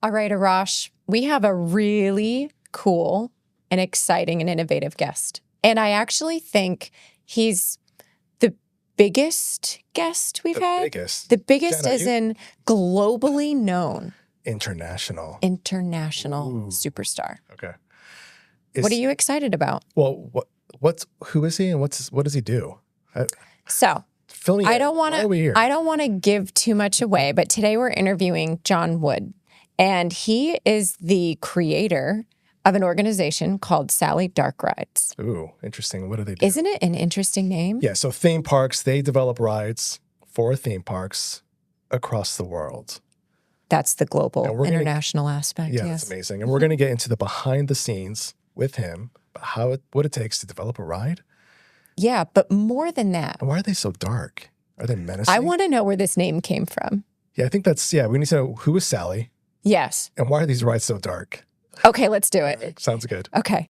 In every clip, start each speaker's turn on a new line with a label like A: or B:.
A: All right, Arash, we have a really cool and exciting and innovative guest. And I actually think he's the biggest guest we've had.
B: Biggest.
A: The biggest
B: Jenna,
A: as in globally known.
B: International.
A: International superstar.
B: Okay.
A: What are you excited about?
B: Well, who is he and what does he do? Fill me in.
A: I don't want to give too much away, but today we're interviewing John Wood, and he is the creator of an organization called Sally Dark Rides.
B: Ooh, interesting. What do they do?
A: Isn't it an interesting name?
B: Yeah, so theme parks, they develop rides for theme parks across the world.
A: That's the global, international aspect.
B: Yeah,
A: yes.
B: that's amazing. And we're going to get into the behind the scenes with him, what it takes to develop a ride.
A: Yeah, but more than that.
B: And why are they so dark? Are they menacing?
A: I want to know where this name came from.
B: Yeah, I think we need to know who is Sally.
A: Yes.
B: And why are these rides so dark?
A: Okay, let's do it.
B: Sounds good.
A: Okay.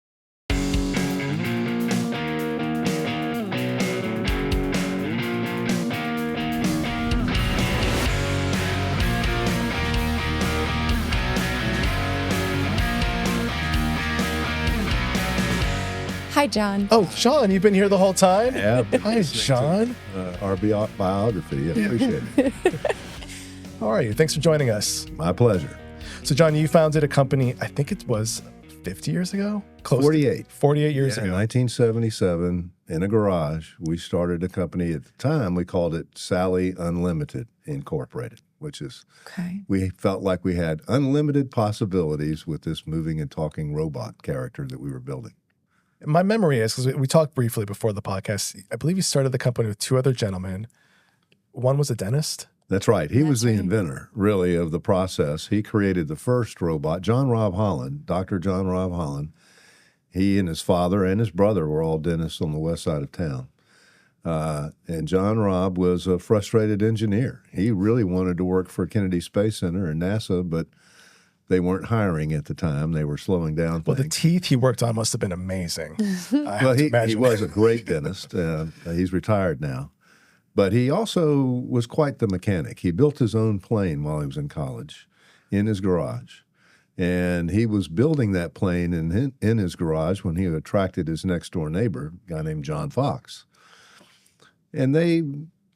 A: Hi, John.
B: Oh, Sean, you've been here the whole time?
C: Yeah.
B: Hi, Sean.
C: Our biography. I appreciate it.
B: How are you? Thanks for joining us.
C: My pleasure.
B: So, John, you founded a company, I think it was 50 years ago?
C: 48.
B: 48 years ago.
C: In 1977, in a garage, we started a company. At the time, we called it Sally Unlimited Incorporated, which is, we felt like we had unlimited possibilities with this moving and talking robot character that we were building.
B: My memory is, because we talked briefly before the podcast, I believe you started the company with two other gentlemen. One was a dentist.
C: That's right. He was the inventor, really, of the process. He created the first robot. John Robb Holland, Dr. John Robb Holland, he and his father and his brother were all dentists on the west side of town. And John Robb was a frustrated engineer. He really wanted to work for Kennedy Space Center and NASA, but they weren't hiring at the time. They were slowing down things.
B: Well, the teeth he worked on must have been amazing.
C: Well, he was a great dentist. He's retired now. But he also was quite the mechanic. He built his own plane while he was in college in his garage. And he was building that plane in his garage when he attracted his next-door neighbor, a guy named John Fox. And they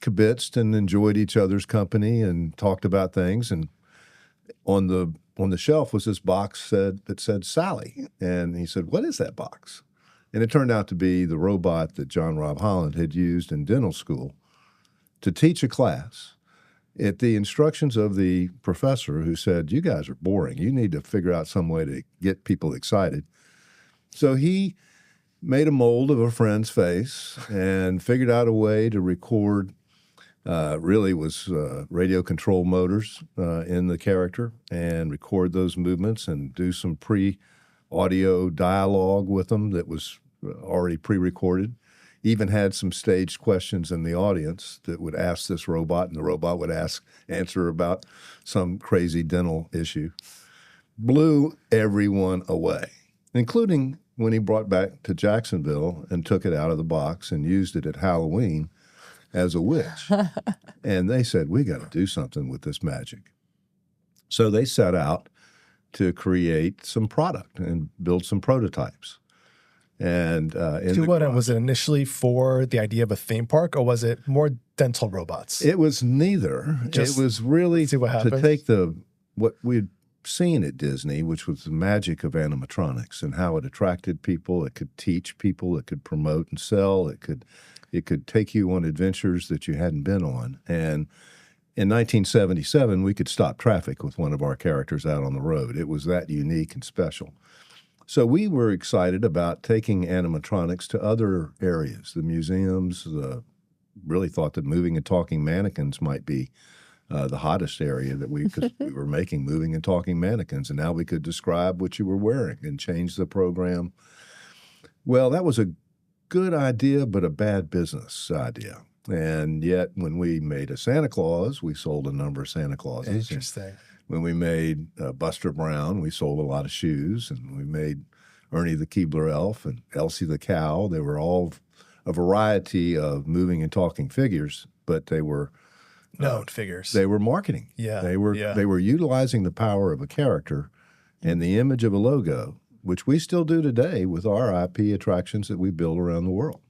C: kibitzed and enjoyed each other's company and talked about things. And on the shelf was this box that said Sally. And he said, "What is that box?" And it turned out to be the robot that John Robb Holland had used in dental school to teach a class at the instructions of the professor, who said, "You guys are boring. You need to figure out some way to get people excited." So he made a mold of a friend's face and figured out a way to record radio control motors in the character and record those movements and do some pre-audio dialogue with them that was already pre-recorded. Even had some staged questions in the audience that would ask this robot, and the robot would answer about some crazy dental issue. Blew everyone away, including when he brought back to Jacksonville and took it out of the box and used it at Halloween as a witch. And they said, "We got to do something with this magic." So they set out to create some product and build some prototypes. And
B: was it initially for the idea of a theme park, or was it more dental robots?
C: It was neither. It was really to take what we'd seen at Disney, which was the magic of animatronics and how it attracted people. It could teach people. It could promote and sell. It could take you on adventures that you hadn't been on. And in 1977, we could stop traffic with one of our characters out on the road. It was that unique and special. So we were excited about taking animatronics to other areas, the museums. Really thought that moving and talking mannequins might be the hottest area because we were making moving and talking mannequins, and now we could describe what you were wearing and change the program. Well, that was a good idea, but a bad business idea. And yet, when we made a Santa Claus, we sold a number of Santa Clauses.
B: Interesting.
C: When we made Buster Brown, we sold a lot of shoes. And we made Ernie the Keebler Elf and Elsie the Cow. They were all a variety of moving and talking figures, but they were
B: known figures.
C: They were marketing.
B: Yeah.
C: They were utilizing the power of a character and the image of a logo, which we still do today with our IP attractions that we build around the world.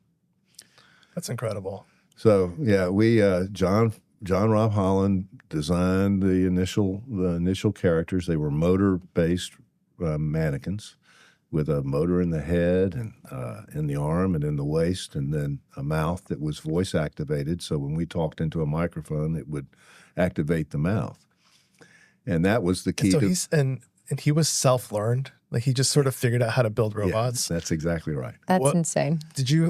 B: That's incredible.
C: So yeah, we John Rob Holland designed the initial characters. They were motor-based mannequins with a motor in the head and in the arm and in the waist, and then a mouth that was voice activated. So when we talked into a microphone, it would activate the mouth, and that was the key.
B: So he was self-learned. Like he just sort of figured out how to build robots.
C: Yeah, that's exactly right.
A: That's insane.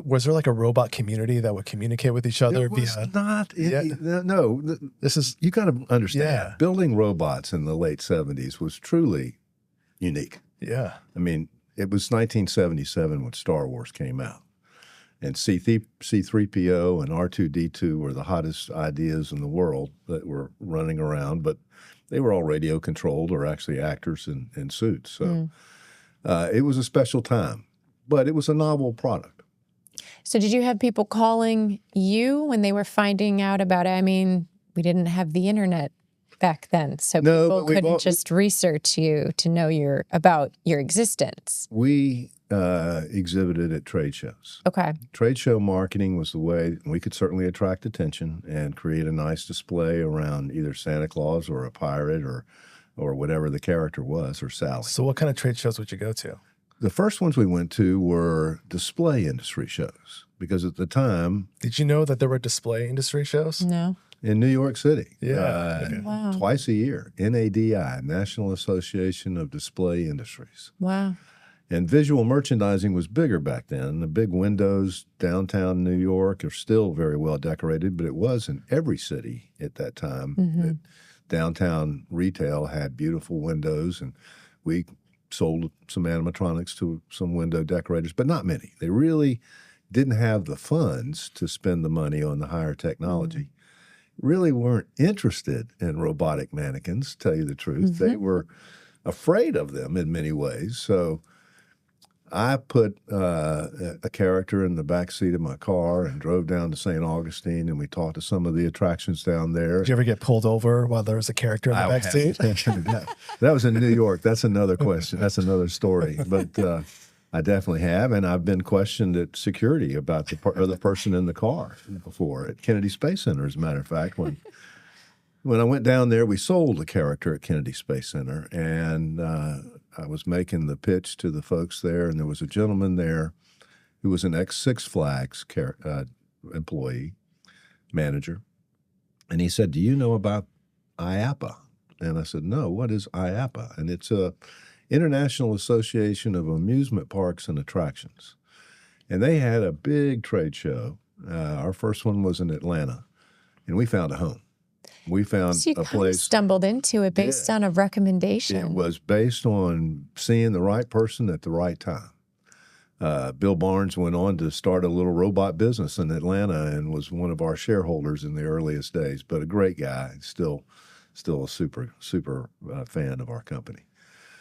B: Was there like a robot community that would communicate with each other?
C: It was not. No, this is, you got to understand.
B: Yeah.
C: Building robots in the late 70s was truly unique.
B: Yeah.
C: I mean, it was 1977 when Star Wars came out. And C-3PO and R2-D2 were the hottest ideas in the world that were running around, but they were all radio controlled or actually actors in suits. So it was a special time, but it was a novel product.
A: So did you have people calling you when they were finding out about it? I mean, we didn't have the internet back then, so people couldn't just research you to know about your existence.
C: We exhibited at trade shows.
A: Okay.
C: Trade show marketing was the way we could certainly attract attention and create a nice display around either Santa Claus or a pirate or whatever the character was, or Sally.
B: So what kind of trade shows would you go to?
C: The first ones we went to were display industry shows, because at the time...
B: Did you know that there were display industry shows?
A: No.
C: In New York City.
B: Yeah.
A: Wow.
C: Twice a year. NADI, National Association of Display Industries.
A: Wow.
C: And visual merchandising was bigger back then. The big windows downtown New York are still very well decorated, but it was in every city at that time. That downtown retail had beautiful windows, and we sold some animatronics to some window decorators, but not many. They really didn't have the funds to spend the money on the higher technology. Really weren't interested in robotic mannequins, to tell you the truth. They were afraid of them in many ways. So I put a character in the back seat of my car and drove down to St. Augustine, and we talked to some of the attractions down there.
B: Did you ever get pulled over while there was a character in the back seat?
C: That was in New York. That's another question. That's another story. But I definitely have, and I've been questioned at security about the person in the car before at Kennedy Space Center. As a matter of fact, when I went down there, we sold a character at Kennedy Space Center, and I was making the pitch to the folks there, and there was a gentleman there who was an ex-Six Flags employee, manager, and he said, "Do you know about IAPA?" And I said, "No, what is IAPA?" And it's a International Association of Amusement Parks and Attractions. And they had a big trade show. Our first one was in Atlanta, and we found a home. We found
A: So you
C: a
A: kind of
C: place.
A: stumbled into it based on a recommendation.
C: It was based on seeing the right person at the right time. Bill Barnes went on to start a little robot business in Atlanta and was one of our shareholders in the earliest days, but a great guy, still a super fan of our company.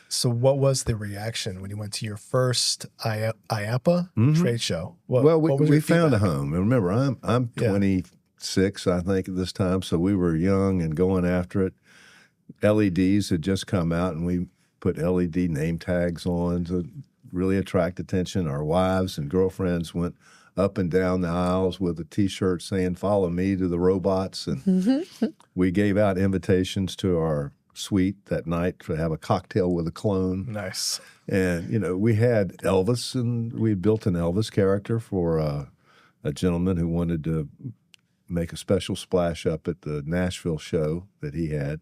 B: So what was the reaction when you went to your first IAPA trade show?
C: We found a home. And remember, I'm 26, I think, at this time, so we were young and going after it. LEDs had just come out, and we put LED name tags on to really attract attention. Our wives and girlfriends went up and down the aisles with a T-shirt saying, "Follow me to the robots." And we gave out invitations to our suite that night to have a cocktail with a clone.
B: Nice.
C: And, we had Elvis, and we built an Elvis character for a gentleman who wanted to make a special splash up at the Nashville show that he had.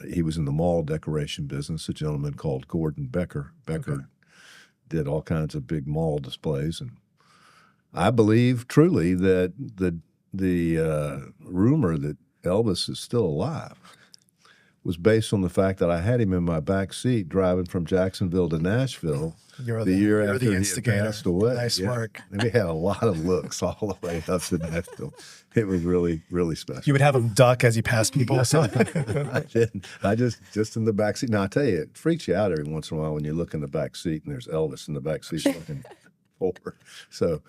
C: He was in the mall decoration business, a gentleman called Gordon Becker. Becker did all kinds of big mall displays. And I believe truly that the rumor that Elvis is still alive was based on the fact that I had him in my back seat driving from Jacksonville to Nashville the year after he had passed away.
B: Nice work.
C: And we had a lot of looks all the way up to Nashville. It was really, really special.
B: You would have him duck as he passed people.
C: I didn't. I just in the back seat. Now, I tell you, it freaks you out every once in a while when you look in the back seat and there's Elvis in the back seat looking forward. So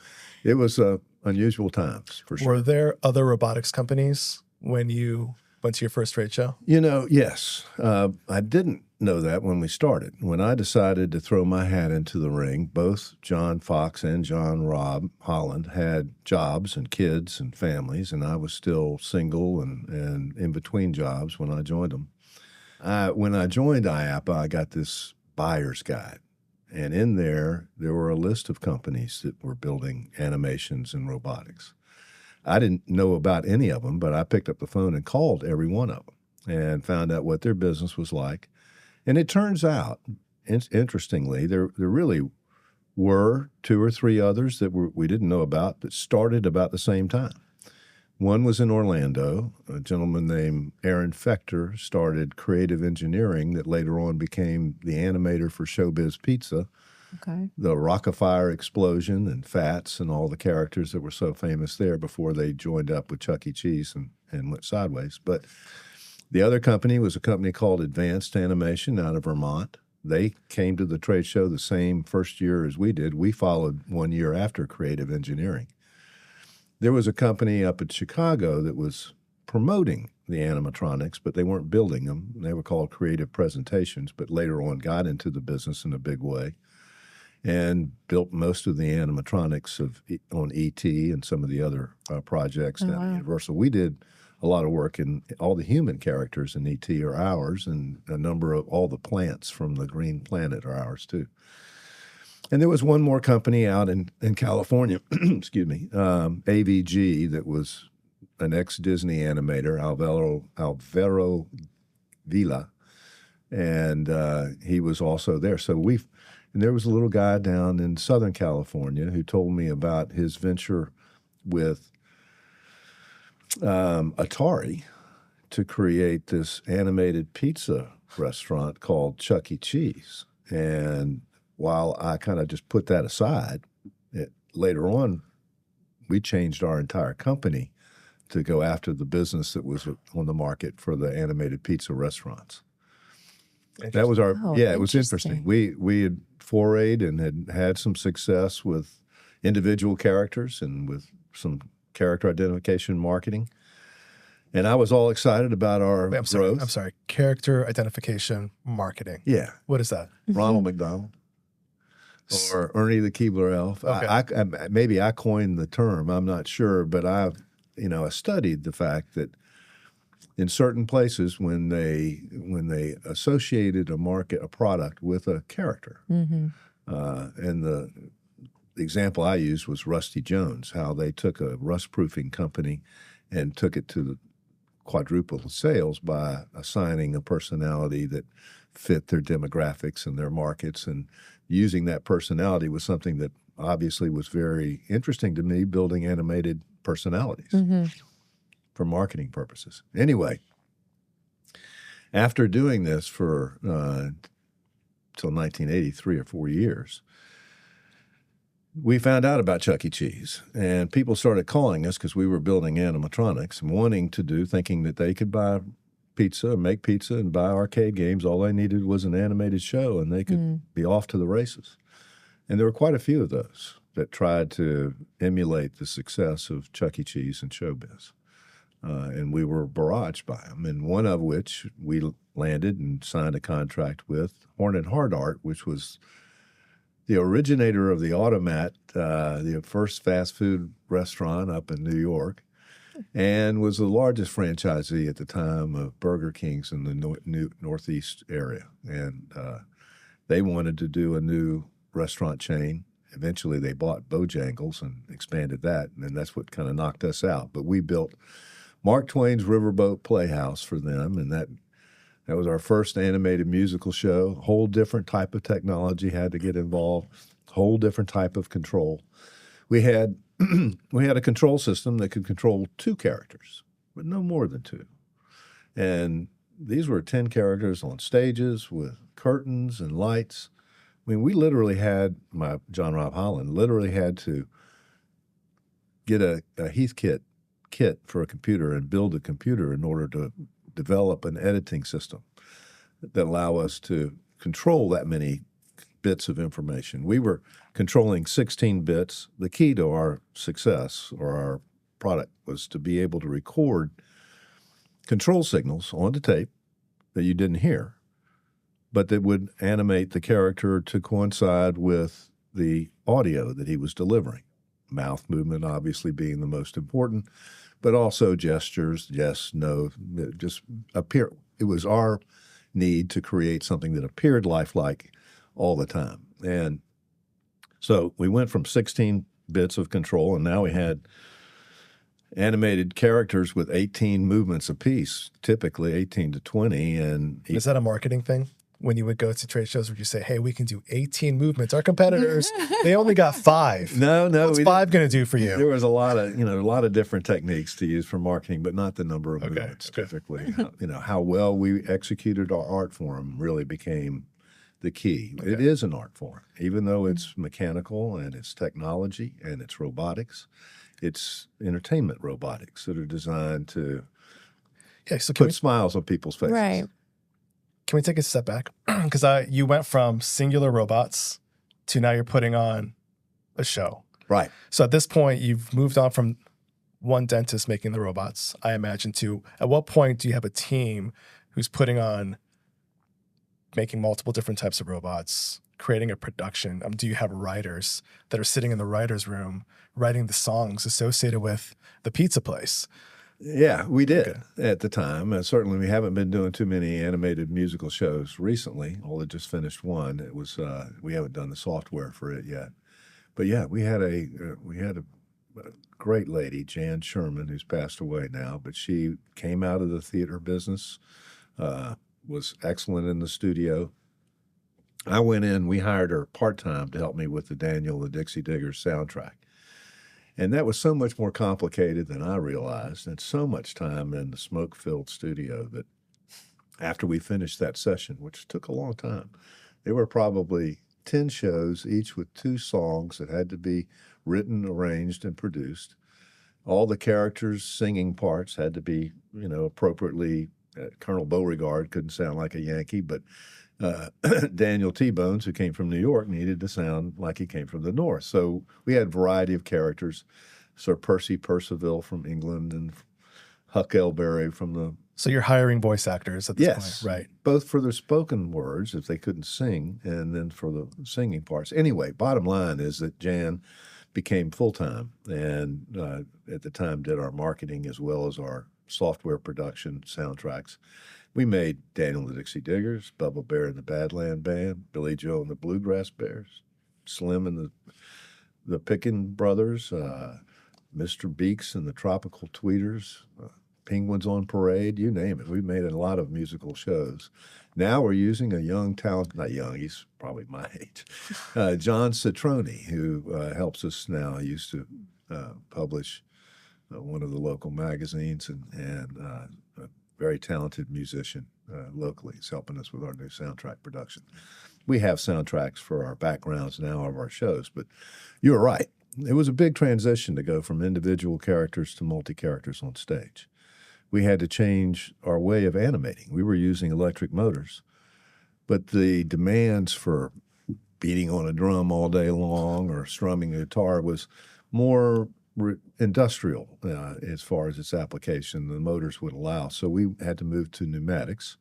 C: it was unusual times, for sure.
B: Were there other robotics companies when you went to your first trade show?
C: Yes. I didn't know that when we started. When I decided to throw my hat into the ring, both John Fox and John Rob Holland had jobs and kids and families, and I was still single and in between jobs when I joined them. When I joined IAPA, I got this buyer's guide. And in there were a list of companies that were building animations and robotics. I didn't know about any of them, but I picked up the phone and called every one of them and found out what their business was like. And it turns out, interestingly, there really were 2 or 3 others that we didn't know about that started about the same time. One was in Orlando. A gentleman named Aaron Fechter started creative engineering that later on became the animator for Showbiz Pizza.
A: Okay.
C: The Rockefeller explosion and Fats and all the characters that were so famous there before they joined up with Chuck E. Cheese and went sideways. But the other company was a company called Advanced Animation out of Vermont. They came to the trade show the same first year as we did. We followed 1 year after creative engineering. There was a company up in Chicago that was promoting the animatronics, but they weren't building them. They were called Creative Presentations, but later on got into the business in a big way and built most of the animatronics on E.T. and some of the other projects down at Universal. We did a lot of work in all the human characters in E.T. are ours, and a number of all the plants from the Green Planet are ours too. And there was one more company out in California, excuse me, AVG, that was an ex-Disney animator, Alvaro Vila, and he was also there. So and there was a little guy down in Southern California who told me about his venture with Atari to create this animated pizza restaurant called Chuck E. Cheese. And while I kind of just put that aside, later on, we changed our entire company to go after the business that was on the market for the animated pizza restaurants. That was it was interesting. We had forayed and had some success with individual characters and with some character identification marketing. And I was all excited about our growth.
B: I'm sorry, character identification marketing.
C: Yeah.
B: What is that?
C: Ronald McDonald. Or Ernie the Keebler Elf. Okay. Maybe I coined the term. I'm not sure, but I studied the fact that in certain places, when they associated a product with a character, and the example I used was Rusty Jones, how they took a rust-proofing company and took it to the quadruple sales by assigning a personality that fit their demographics and their markets, and using that personality was something that obviously was very interesting to me, building animated personalities for marketing purposes. Anyway, after doing this for till 1980, 3 or 4 years, we found out about Chuck E. Cheese, and people started calling us because we were building animatronics and thinking that they could buy pizza, make pizza, and buy arcade games. All they needed was an animated show, and they could be off to the races. And there were quite a few of those that tried to emulate the success of Chuck E. Cheese and Showbiz. And we were barraged by them, and one of which we landed and signed a contract with, Horn and Hard Art, which was the originator of the Automat, the first fast food restaurant up in New York, and was the largest franchisee at the time of Burger King's in the Northeast area. And they wanted to do a new restaurant chain. Eventually, they bought Bojangles and expanded that, and then that's what kind of knocked us out. But we built Mark Twain's Riverboat Playhouse for them, and that was our first animated musical show. A whole different type of technology had to get involved, whole different type of control. We had a control system that could control 2 characters, but no more than 2. And these were 10 characters on stages with curtains and lights. I mean, we literally had, John Rob Holland literally had to get a Heathkit kit for a computer and build a computer in order to develop an editing system that allow us to control that many bits of information. We were controlling 16 bits. The key to our success or our product was to be able to record control signals onto tape that you didn't hear, but that would animate the character to coincide with the audio that he was delivering. Mouth movement obviously being the most important, but also gestures, yes, no, just appear. It was our need to create something that appeared lifelike all the time. And so we went from 16 bits of control, and now we had animated characters with 18 movements apiece, typically 18 to 20. And
B: is that a marketing thing? When you would go to trade shows, would you say, hey, we can do 18 movements? Our competitors, they only got 5.
C: No.
B: What's 5 going to do for you?
C: There was a lot of different techniques to use for marketing, but not the number of movements typically. How well we executed our art form really became the key. Okay. It is an art form, even though it's mechanical and it's technology and it's robotics. It's entertainment robotics that are designed to put smiles on people's faces.
A: Right.
B: Can we take a step back? Because you went from singular robots to now you're putting on a show.
C: Right.
B: So at this point, you've moved on from one dentist making the robots, I imagine, to at what point do you have a team who's putting on making multiple different types of robots, creating a production? Do you have writers that are sitting in the writer's room writing the songs associated with the pizza place?
C: Yeah, we did at the time. Certainly, we haven't been doing too many animated musical shows recently. Although just finished one. It was we haven't done the software for it yet. But yeah, we had a great lady, Jan Sherman, who's passed away now. But she came out of the theater business, was excellent in the studio. I went in. We hired her part-time to help me with the Daniel the Dixie Diggers soundtrack. And that was so much more complicated than I realized, and so much time in the smoke-filled studio that after we finished that session, which took a long time, there were probably 10 shows, each with 2 songs that had to be written, arranged, and produced. All the characters' singing parts had to be, appropriately. Colonel Beauregard couldn't sound like a Yankee, but Daniel T-Bones, who came from New York, needed to sound like he came from the North. So we had a variety of characters. Sir Percy Percival from England and Huck Elberry from the...
B: So you're hiring voice actors at this point, right?
C: Both for their spoken words, if they couldn't sing, and then for the singing parts. Anyway, bottom line is that Jan became full-time and at the time did our marketing as well as our software production soundtracks. We made Daniel the Dixie Diggers, Bubba Bear and the Badland Band, Billy Joe and the Bluegrass Bears, Slim and the Pickin' Brothers, Mr. Beaks and the Tropical Tweeters, Penguins on Parade, you name it. We made a lot of musical shows. Now we're using a young talent, not young, he's probably my age, John Citroni, who helps us now. He used to publish one of the local magazines and a very talented musician locally. He's helping us with our new soundtrack production. We have soundtracks for our backgrounds now of our shows, but you're right. It was a big transition to go from individual characters to multi-characters on stage. We had to change our way of animating. We were using electric motors, but the demands for beating on a drum all day long or strumming a guitar was more industrial as far as its application. The motors would allow. So we had to move to pneumatics.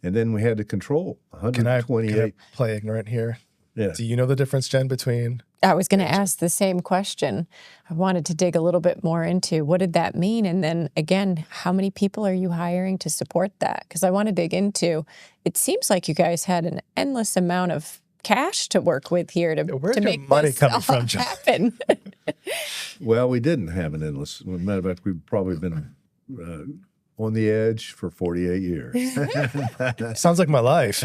C: And then we had to control 128.
B: Can I play ignorant here?
C: Yeah.
B: Do you know the difference, Jen, between...
A: I was going to ask the same question. I wanted to dig a little bit more into what did that mean? And then again, how many people are you hiring to support that? Because I want to dig into, it seems like you guys had an endless amount of cash to work with here to make
B: money
A: this
B: coming
A: all
B: from, John?
A: happen.
C: Well, we didn't have an endless. As a matter of fact, we've probably been on the edge for 48 years.
B: Sounds like my life.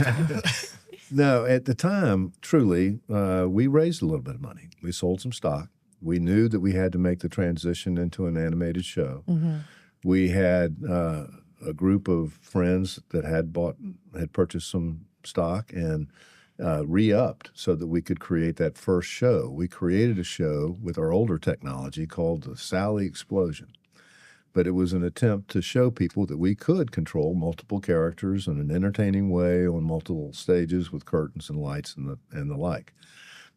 C: No, at the time, truly, we raised a little bit of money. We sold some stock. We knew that we had to make the transition into an animated show. Mm-hmm. We had a group of friends that had purchased some stock and re-upped so that we could create that first show. We created a show with our older technology called the Sally Explosion. But it was an attempt to show people that we could control multiple characters in an entertaining way on multiple stages with curtains and lights and the like.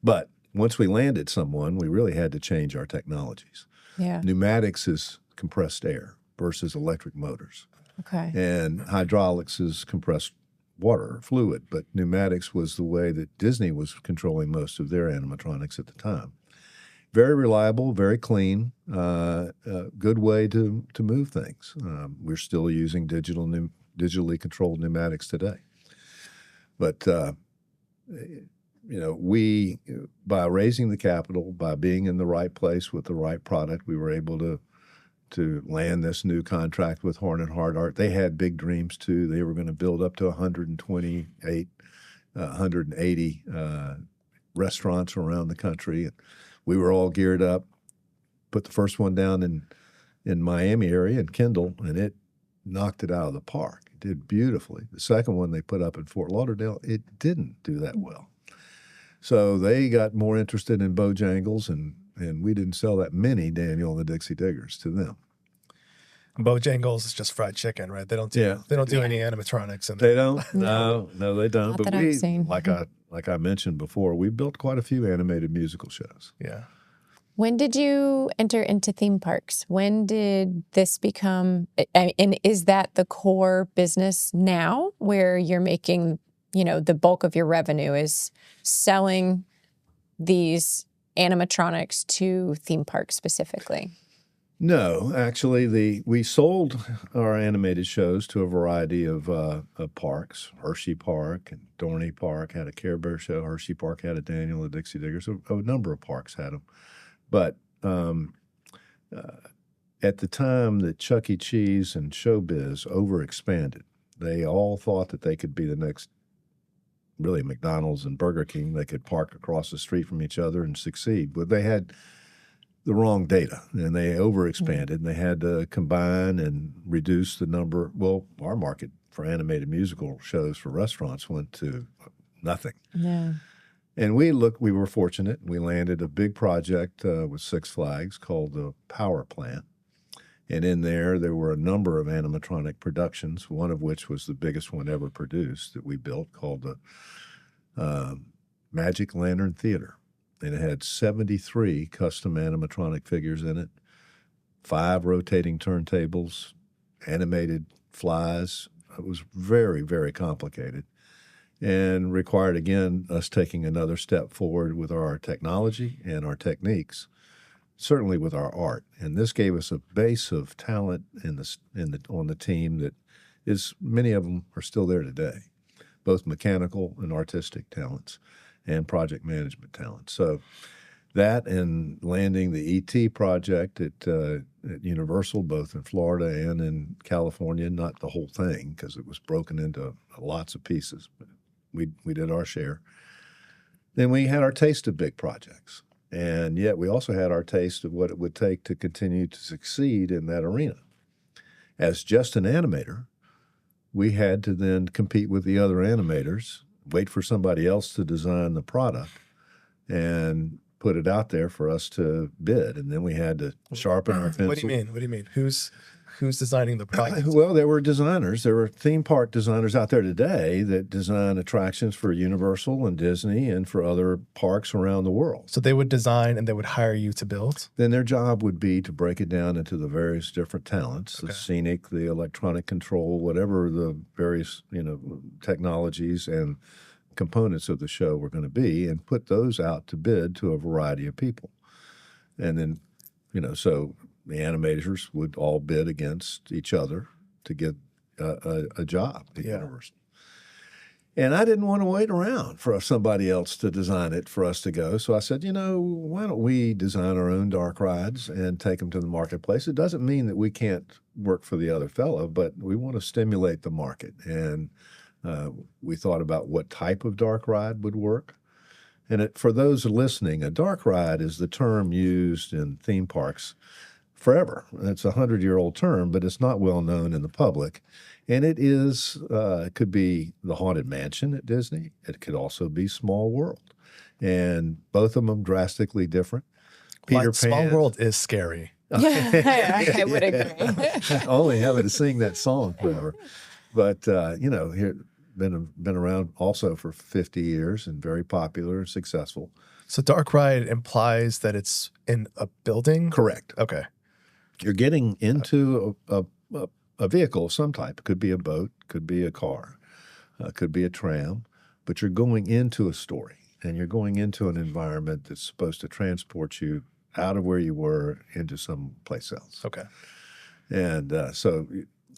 C: But once we landed someone, we really had to change our technologies.
A: Yeah.
C: Pneumatics is compressed air versus electric motors.
A: Okay.
C: And hydraulics is compressed water, fluid, but pneumatics was the way that Disney was controlling most of their animatronics at the time. Very reliable, very clean, good way to move things. We're still using digitally controlled pneumatics today. But, we, by raising the capital, by being in the right place with the right product, we were able to land this new contract with Horn & Hardart. They had big dreams, too. They were going to build up to 180 restaurants around the country. And we were all geared up, put the first one down in Miami area, in Kendall, and it knocked it out of the park. It did beautifully. The second one they put up in Fort Lauderdale, it didn't do that well. So they got more interested in Bojangles, and we didn't sell that many Daniel and the Dixie Diggers to them.
B: Bojangles is just fried chicken, right? They don't do any animatronics.
C: They don't. No, they don't.
A: Not
C: but
A: that I've seen.
C: like I mentioned before, we built quite a few animated musical shows.
B: Yeah.
A: When did you enter into theme parks? When did this become, and is that the core business now, where you're making, the bulk of your revenue is selling these animatronics to theme parks specifically?
C: No, actually, we sold our animated shows to a variety of parks. Hershey Park and Dorney Park had a Care Bear show. Hershey Park had a Daniel and the Dixie Diggers. A number of parks had them. But at the time that Chuck E. Cheese and Showbiz overexpanded, they all thought that they could be the next, really, McDonald's and Burger King. They could park across the street from each other and succeed. But they had the wrong data, and they overexpanded, and they had to combine and reduce the number. Well, our market for animated musical shows for restaurants went to nothing.
A: Yeah.
C: And we were fortunate. We landed a big project with Six Flags called the Power Plant. And in there were a number of animatronic productions, one of which was the biggest one ever produced that we built, called the Magic Lantern Theater. And it had 73 custom animatronic figures in it, 5 rotating turntables, animated flies. It was very, very complicated and required, again, us taking another step forward with our technology and our techniques, certainly with our art. And this gave us a base of talent on the team that is, many of them are still there today, both mechanical and artistic talents and project management talent. So that and landing the E.T. project at Universal, both in Florida and in California, not the whole thing because it was broken into lots of pieces, but we did our share. Then we had our taste of big projects. And yet we also had our taste of what it would take to continue to succeed in that arena. As just an animator, we had to then compete with the other animators, wait for somebody else to design the product, and put it out there for us to bid. And then we had to sharpen our pencil.
B: What do you mean? Who's designing the product?
C: Well, there were designers. There were theme park designers out there today that design attractions for Universal and Disney and for other parks around the world.
B: So they would design and they would hire you to build?
C: Then their job would be to break it down into the various different talents, the scenic, the electronic control, whatever the various, technologies and components of the show were going to be, and put those out to bid to a variety of people. And then, so the animators would all bid against each other to get a job at Universal. And I didn't want to wait around for somebody else to design it for us to go. So I said, why don't we design our own dark rides and take them to the marketplace? It doesn't mean that we can't work for the other fellow, but we want to stimulate the market. And we thought about what type of dark ride would work. And for those listening, a dark ride is the term used in theme parks forever. It's a 100-year-old term, but it's not well known in the public. And it is, it could be the Haunted Mansion at Disney. It could also be Small World. And both of them drastically different. Peter Pan.
B: Small World is scary.
A: I would agree.
C: Only having to sing that song forever. But, here, been around also for 50 years and very popular and successful.
B: So dark ride implies that it's in a building?
C: Correct.
B: Okay.
C: You're getting into a vehicle of some type. It could be a boat, could be a car, could be a tram, but you're going into a story and you're going into an environment that's supposed to transport you out of where you were into someplace else.
B: Okay.
C: And so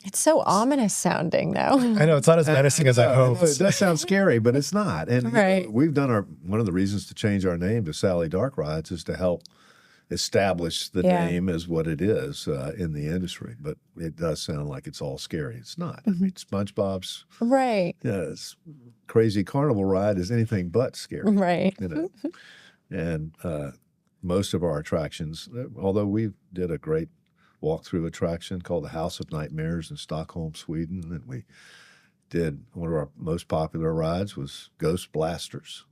A: It's so ominous sounding, though.
B: I know it's not as menacing as I hoped.
C: It does sound scary, but it's not. And
A: Right.
C: we've done one of the reasons to change our name to Sally Dark Rides is to help establish the name as what it is in the industry. But it does sound like it's all scary. It's not. I mean, SpongeBob's
A: Right.
C: crazy carnival ride is anything but scary.
A: Right.
C: You know? And most of our attractions, although we did a great walkthrough attraction called the House of Nightmares in Stockholm, Sweden, and we did one of our most popular rides was Ghost Blasters,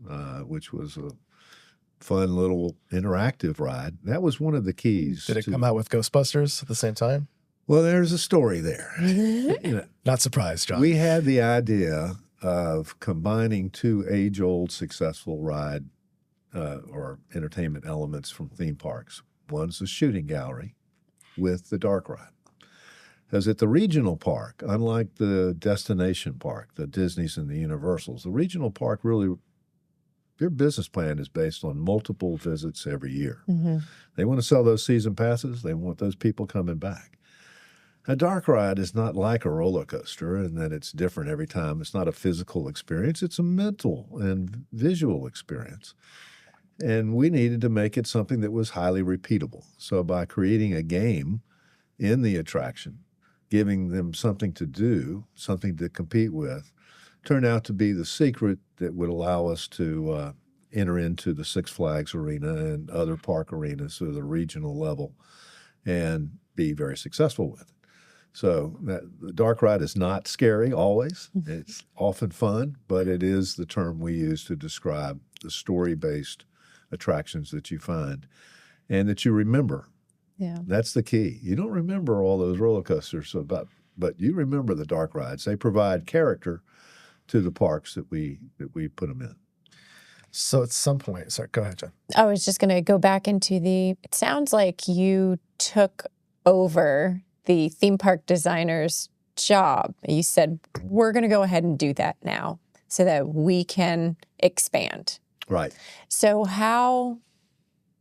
C: which was a fun little interactive ride. That was one of the keys.
B: Did it come out with Ghostbusters at the same time?
C: Well, there's a story there. You know,
B: Not surprised, John.
C: we had the idea of combining two age-old successful ride or entertainment elements from theme parks. One's the shooting gallery with the dark ride. Because at the regional park, unlike the destination park, the Disneys and the Universals, the regional park really, their business plan is based on multiple visits every year.
A: Mm-hmm.
C: They want to sell those season passes. They want those people coming back. A dark ride is not like a roller coaster in that it's different every time. It's not a physical experience. It's a mental and visual experience. And we needed to make it something that was highly repeatable. So by creating a game in the attraction, giving them something to do, something to compete with, turned out to be the secret that would allow us to enter into the Six Flags arena and other park arenas at the regional level and be very successful with it. So the dark ride is not scary always. It's often fun, but it is the term we use to describe the story-based attractions that you find and that you remember.
A: Yeah.
C: That's the key. You don't remember all those roller coasters, but you remember the dark rides. They provide character to the parks that we put them in.
B: So at some point, sorry, go ahead, Jen.
A: I was just going to go back into it sounds like you took over the theme park designer's job. You said, we're going to go ahead and do that now so that we can expand.
C: Right.
A: So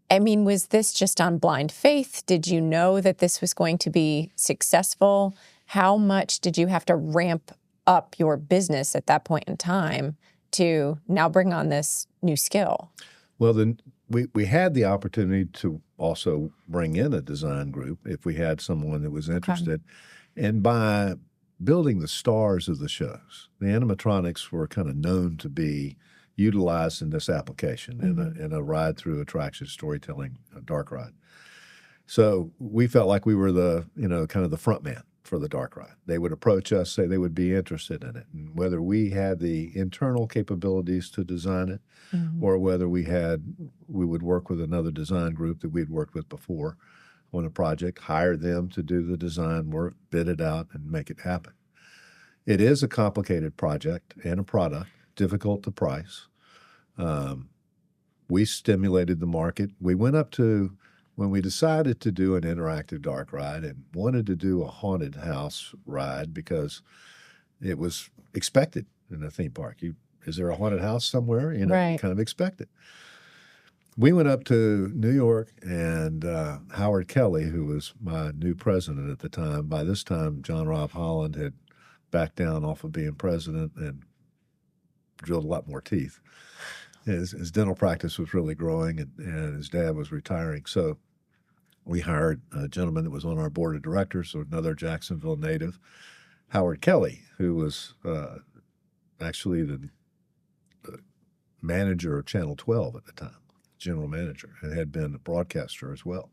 A: was this just on blind faith? Did you know that this was going to be successful? How much did you have to ramp up your business at that point in time to now bring on this new skill?
C: Well, then we had the opportunity to also bring in a design group if we had someone that was interested. Okay. And by building the stars of the shows, the animatronics were kind of known to be utilized in this application in a ride through attraction storytelling, a dark ride. So we felt like we were the, kind of the front man for the dark ride. They would approach us, say they would be interested in it, and whether we had the internal capabilities to design it or whether we would work with another design group that we'd worked with before on a project, hire them to do the design work, bid it out, and make it happen. It is a complicated project and a product, difficult to price. We stimulated the market. We went up to, when we decided to do an interactive dark ride and wanted to do a haunted house ride because it was expected in a theme park. Is there a haunted house somewhere?
A: Right.
C: You kind of expect it. We went up to New York, and Howard Kelly, who was my new president at the time, by this time, John Rob Holland had backed down off of being president and drilled a lot more teeth. His dental practice was really growing, and his dad was retiring. So we hired a gentleman that was on our board of directors, another Jacksonville native, Howard Kelly, who was actually the manager of Channel 12 at the time, general manager, and had been a broadcaster as well.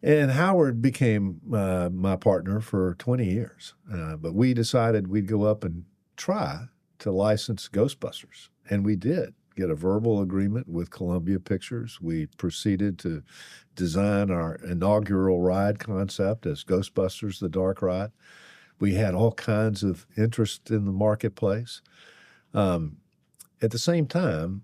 C: And Howard became my partner for 20 years. But we decided we'd go up and try to license Ghostbusters. And we did get a verbal agreement with Columbia Pictures. We proceeded to design our inaugural ride concept as Ghostbusters, the Dark Ride. We had all kinds of interest in the marketplace. At the same time,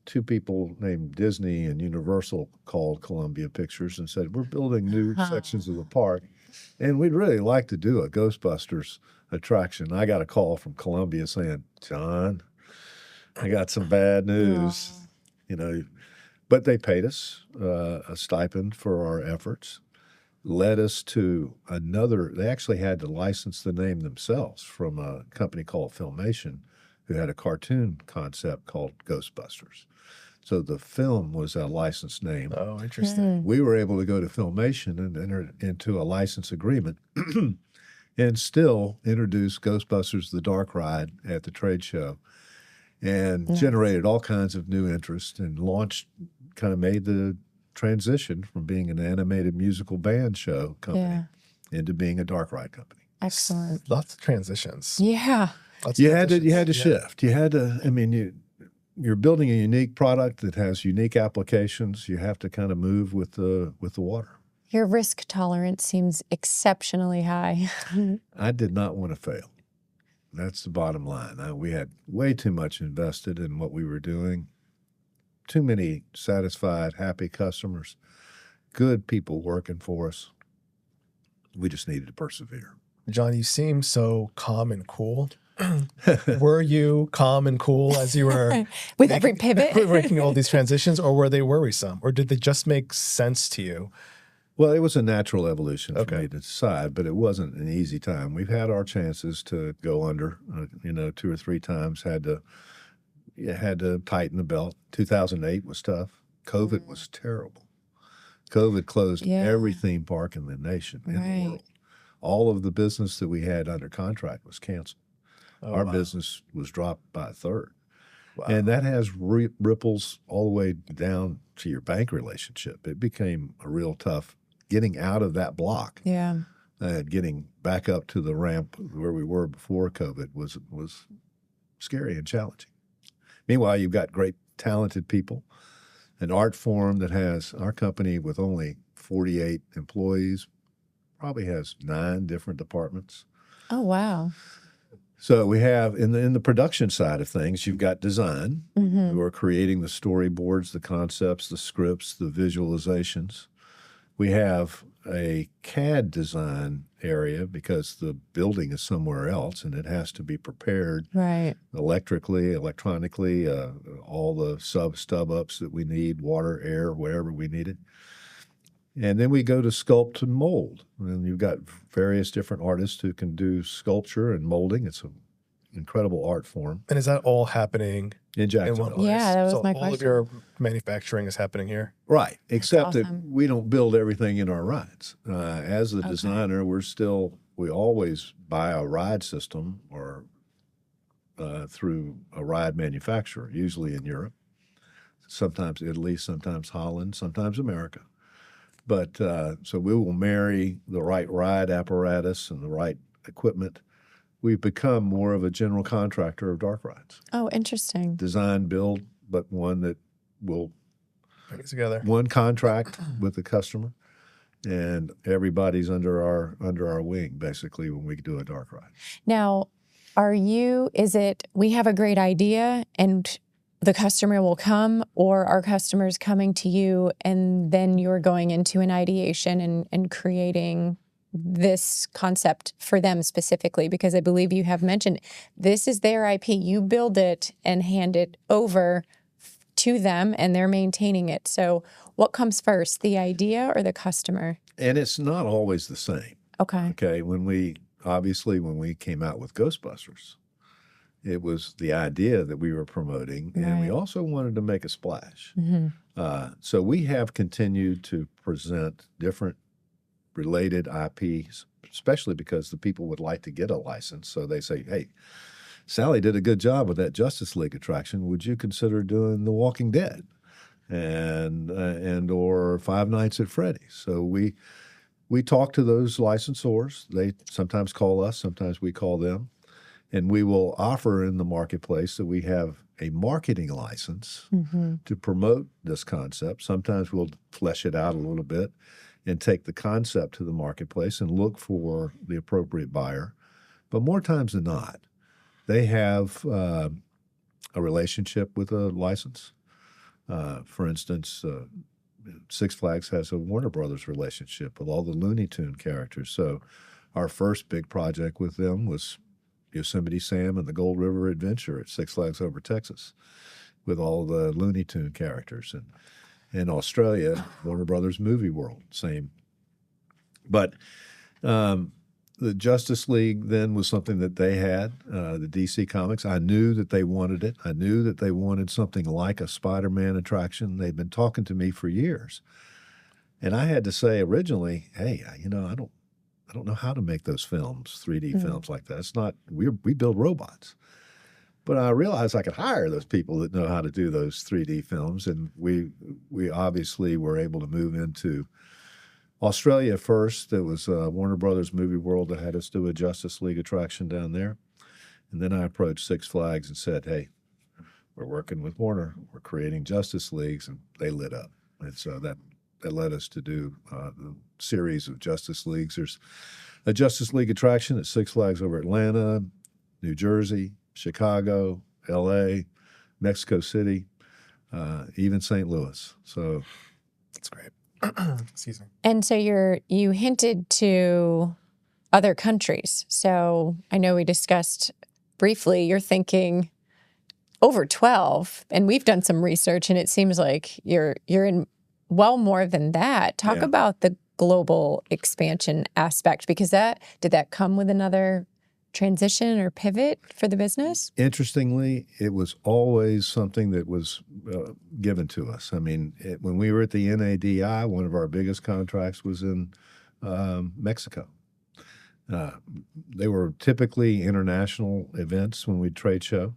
C: two people named Disney and Universal called Columbia Pictures and said, we're building new sections of the park. And we'd really like to do a Ghostbusters attraction. I got a call from Columbia saying, John, I got some bad news. You know, but they paid us a stipend for our efforts, led us to another. They actually had to license the name themselves from a company called Filmation, who had a cartoon concept called Ghostbusters. So the film was a licensed name.
B: Oh, interesting.
C: We were able to go to Filmation and enter into a license agreement and still introduce Ghostbusters The Dark Ride at the trade show, and generated all kinds of new interest, and kind of made the transition from being an animated musical band show company into being a dark ride company.
A: Excellent.
B: Lots of transitions.
A: Yeah.
C: You had to shift. You had to, I mean, you're building a unique product that has unique applications. You have to kind of move with the water.
A: Your risk tolerance seems exceptionally high.
C: I did not want to fail. That's the bottom line. We had way too much invested in what we were doing. Too many satisfied, happy customers, good people working for us. We just needed to persevere.
B: John, you seem so calm and cool. Were you calm and cool as you were
A: with every pivot,
B: making all these transitions, or were they worrisome, or did they just make sense to you?
C: Well, it was a natural evolution for me to decide, but it wasn't an easy time. We've had our chances to go under, 2 or 3 times. Had to tighten the belt. 2008 was tough. COVID was terrible. COVID closed every theme park in the nation, in the world. All of the business that we had under contract was canceled. Our business was dropped by a third. Wow. And that has ripples all the way down to your bank relationship. It became a real tough getting out of that block.
A: Yeah.
C: Getting back up to the ramp where we were before COVID was scary and challenging. Meanwhile, you've got great, talented people, an art form that has our company with only 48 employees, probably has 9 different departments.
A: Oh, wow.
C: So we have in the production side of things, you've got design, who are creating the storyboards, the concepts, the scripts, the visualizations. We have a CAD design area because the building is somewhere else and it has to be prepared electrically, electronically, all the stub-ups that we need, water, air, whatever we needed. And then we go to sculpt and mold. And you've got various different artists who can do sculpture and molding. It's an incredible art form.
B: And is that all happening
C: in Jacksonville?
B: In one place?
A: Yeah, that was my question.
B: All of your manufacturing is happening here?
C: Right, except that we don't build everything in our rides. As the designer, we always buy a ride system or through a ride manufacturer, usually in Europe, sometimes Italy, sometimes Holland, sometimes America. But so we will marry the right ride apparatus and the right equipment. We've become more of a general contractor of dark rides.
A: Oh, interesting.
C: Design, build, but one that will
B: bring it together.
C: One contract with the customer, and everybody's under our wing basically when we do a dark ride.
A: Now, is it we have a great idea and the customer will come, or are customers coming to you and then you're going into an ideation and creating this concept for them specifically? Because I believe you have mentioned this is their IP. You build it and hand it over to them and they're maintaining it. So what comes first, the idea or the customer?
C: And it's not always the same. Okay. When we came out with Ghostbusters, it was the idea that we were promoting, and we also wanted to make a splash. So we have continued to present different related IPs, especially because the people would like to get a license. So they say, hey, Sally did a good job with that Justice League attraction. Would you consider doing The Walking Dead and or Five Nights at Freddy's? So we talk to those licensors. They sometimes call us, sometimes we call them. And we will offer in the marketplace that we have a marketing license to promote this concept. Sometimes we'll flesh it out a little bit and take the concept to the marketplace and look for the appropriate buyer. But more times than not, they have a relationship with a license. For instance, Six Flags has a Warner Brothers relationship with all the Looney Tune characters. So our first big project with them was Yosemite Sam and the Gold River Adventure at Six Flags Over Texas with all the Looney Tune characters. And in Australia, Warner Brothers Movie World, same. But the Justice League then was something that they had, the DC Comics. I knew that they wanted it. I knew that they wanted something like a Spider-Man attraction. They'd been talking to me for years. And I had to say originally, hey, I don't know how to make those films, 3D films like that. It's not, we build robots. But I realized I could hire those people that know how to do those 3D films. And we obviously were able to move into Australia first. It was Warner Brothers Movie World that had us do a Justice League attraction down there. And then I approached Six Flags and said, hey, we're working with Warner. We're creating Justice Leagues. And they lit up. And so that led us to do the series of Justice Leagues. There's a Justice League attraction at Six Flags over Atlanta, New Jersey, Chicago, L.A., Mexico City, even St. Louis. So
B: That's great. Excuse me.
A: And so you hinted to other countries. So I know we discussed briefly, you're thinking over 12, and we've done some research, and it seems like you're in well more than that. Talk about the global expansion aspect, because did that come with another transition or pivot for the business?
C: Interestingly, it was always something that was given to us. I mean, when we were at the NADI, one of our biggest contracts was in Mexico. They were typically international events when we trade show.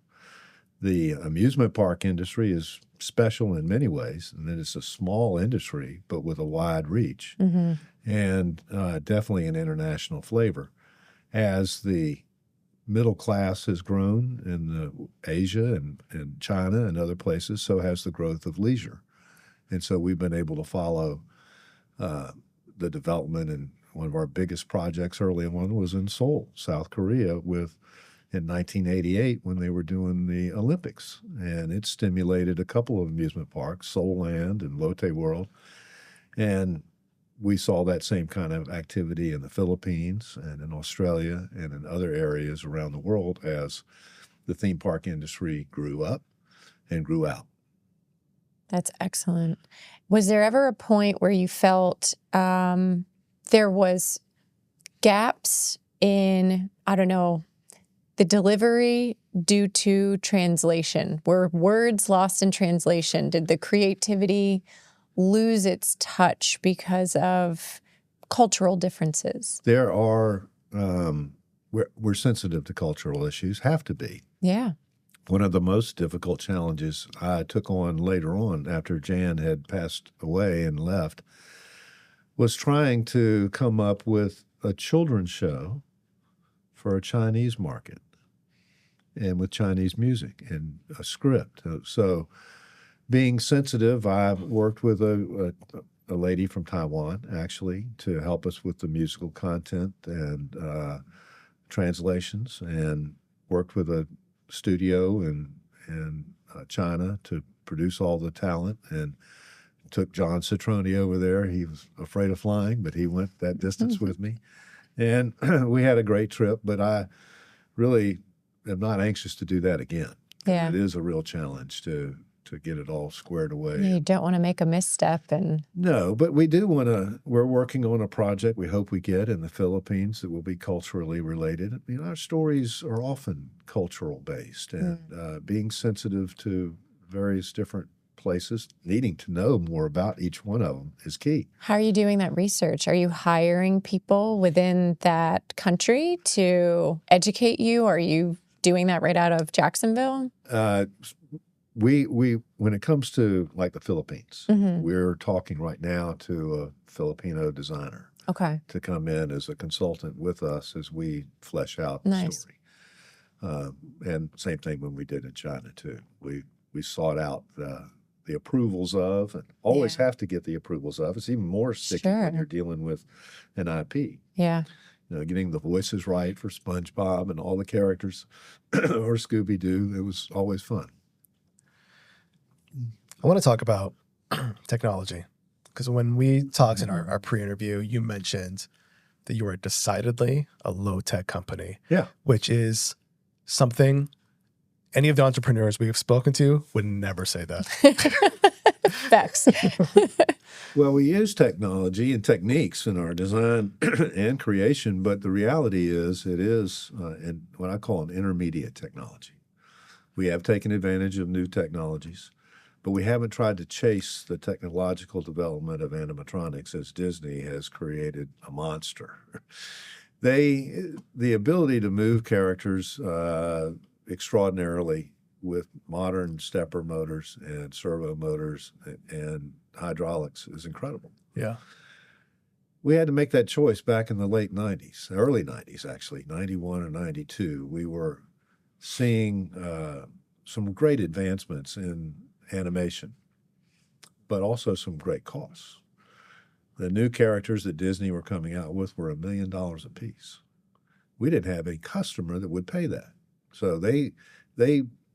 C: The amusement park industry is special in many ways, and then it's a small industry, but with a wide reach, and definitely an international flavor. As the middle class has grown in Asia and China and other places, so has the growth of leisure. And so we've been able to follow the development, and one of our biggest projects early on was in Seoul, South Korea, in 1988 when they were doing the Olympics. And it stimulated a couple of amusement parks, Seoul Land and Lotte World. And we saw that same kind of activity in the Philippines and in Australia and in other areas around the world as the theme park industry grew up and grew out.
A: That's excellent. Was there ever a point where you felt there was gaps in, I don't know, the delivery due to translation? Were words lost in translation? Did the creativity lose its touch because of cultural differences?
C: There are, we're sensitive to cultural issues, have to be.
A: Yeah.
C: One of the most difficult challenges I took on later on after Jan had passed away and left was trying to come up with a children's show for a Chinese market and with Chinese music and a script. So being sensitive, I worked with a lady from Taiwan, actually, to help us with the musical content and translations, and worked with a studio in China to produce all the talent, and took John Citroni over there. He was afraid of flying, but he went that distance with me. And we had a great trip, but I really am not anxious to do that again.
A: Yeah.
C: It is a real challenge to get it all squared away.
A: You don't want to make a misstep.
C: No, but we do want to, we're working on a project we hope we get in the Philippines that will be culturally related. I mean, our stories are often cultural based, and being sensitive to various different places, needing to know more about each one of them is key.
A: How are you doing that research? Are you hiring people within that country to educate you? Are you doing that right out of Jacksonville?
C: We when it comes to like the Philippines, we're talking right now to a Filipino designer to come in as a consultant with us as we flesh out the story. And same thing when we did in China too. We sought out the approvals of, and always have to get the approvals of. It's even more sticky when you're dealing with an IP.
A: Yeah.
C: You know, getting the voices right for SpongeBob and all the characters, or Scooby-Doo, it was always fun.
B: I want to talk about technology. Because when we talked in our pre-interview, you mentioned that you are decidedly a low-tech company.
C: Yeah.
B: Which is something any of the entrepreneurs we've spoken to would never say that.
A: Facts.
C: Well, we use technology and techniques in our design and creation, but the reality is it is what I call an intermediate technology. We have taken advantage of new technologies, but we haven't tried to chase the technological development of animatronics as Disney has created a monster. The ability to move characters extraordinarily with modern stepper motors and servo motors and hydraulics is incredible.
B: Yeah.
C: We had to make that choice back in the late 90s, early 90s actually, 91 or 92. We were seeing some great advancements in animation, but also some great costs. The new characters that Disney were coming out with were $1 million a piece. We didn't have a customer that would pay that. So they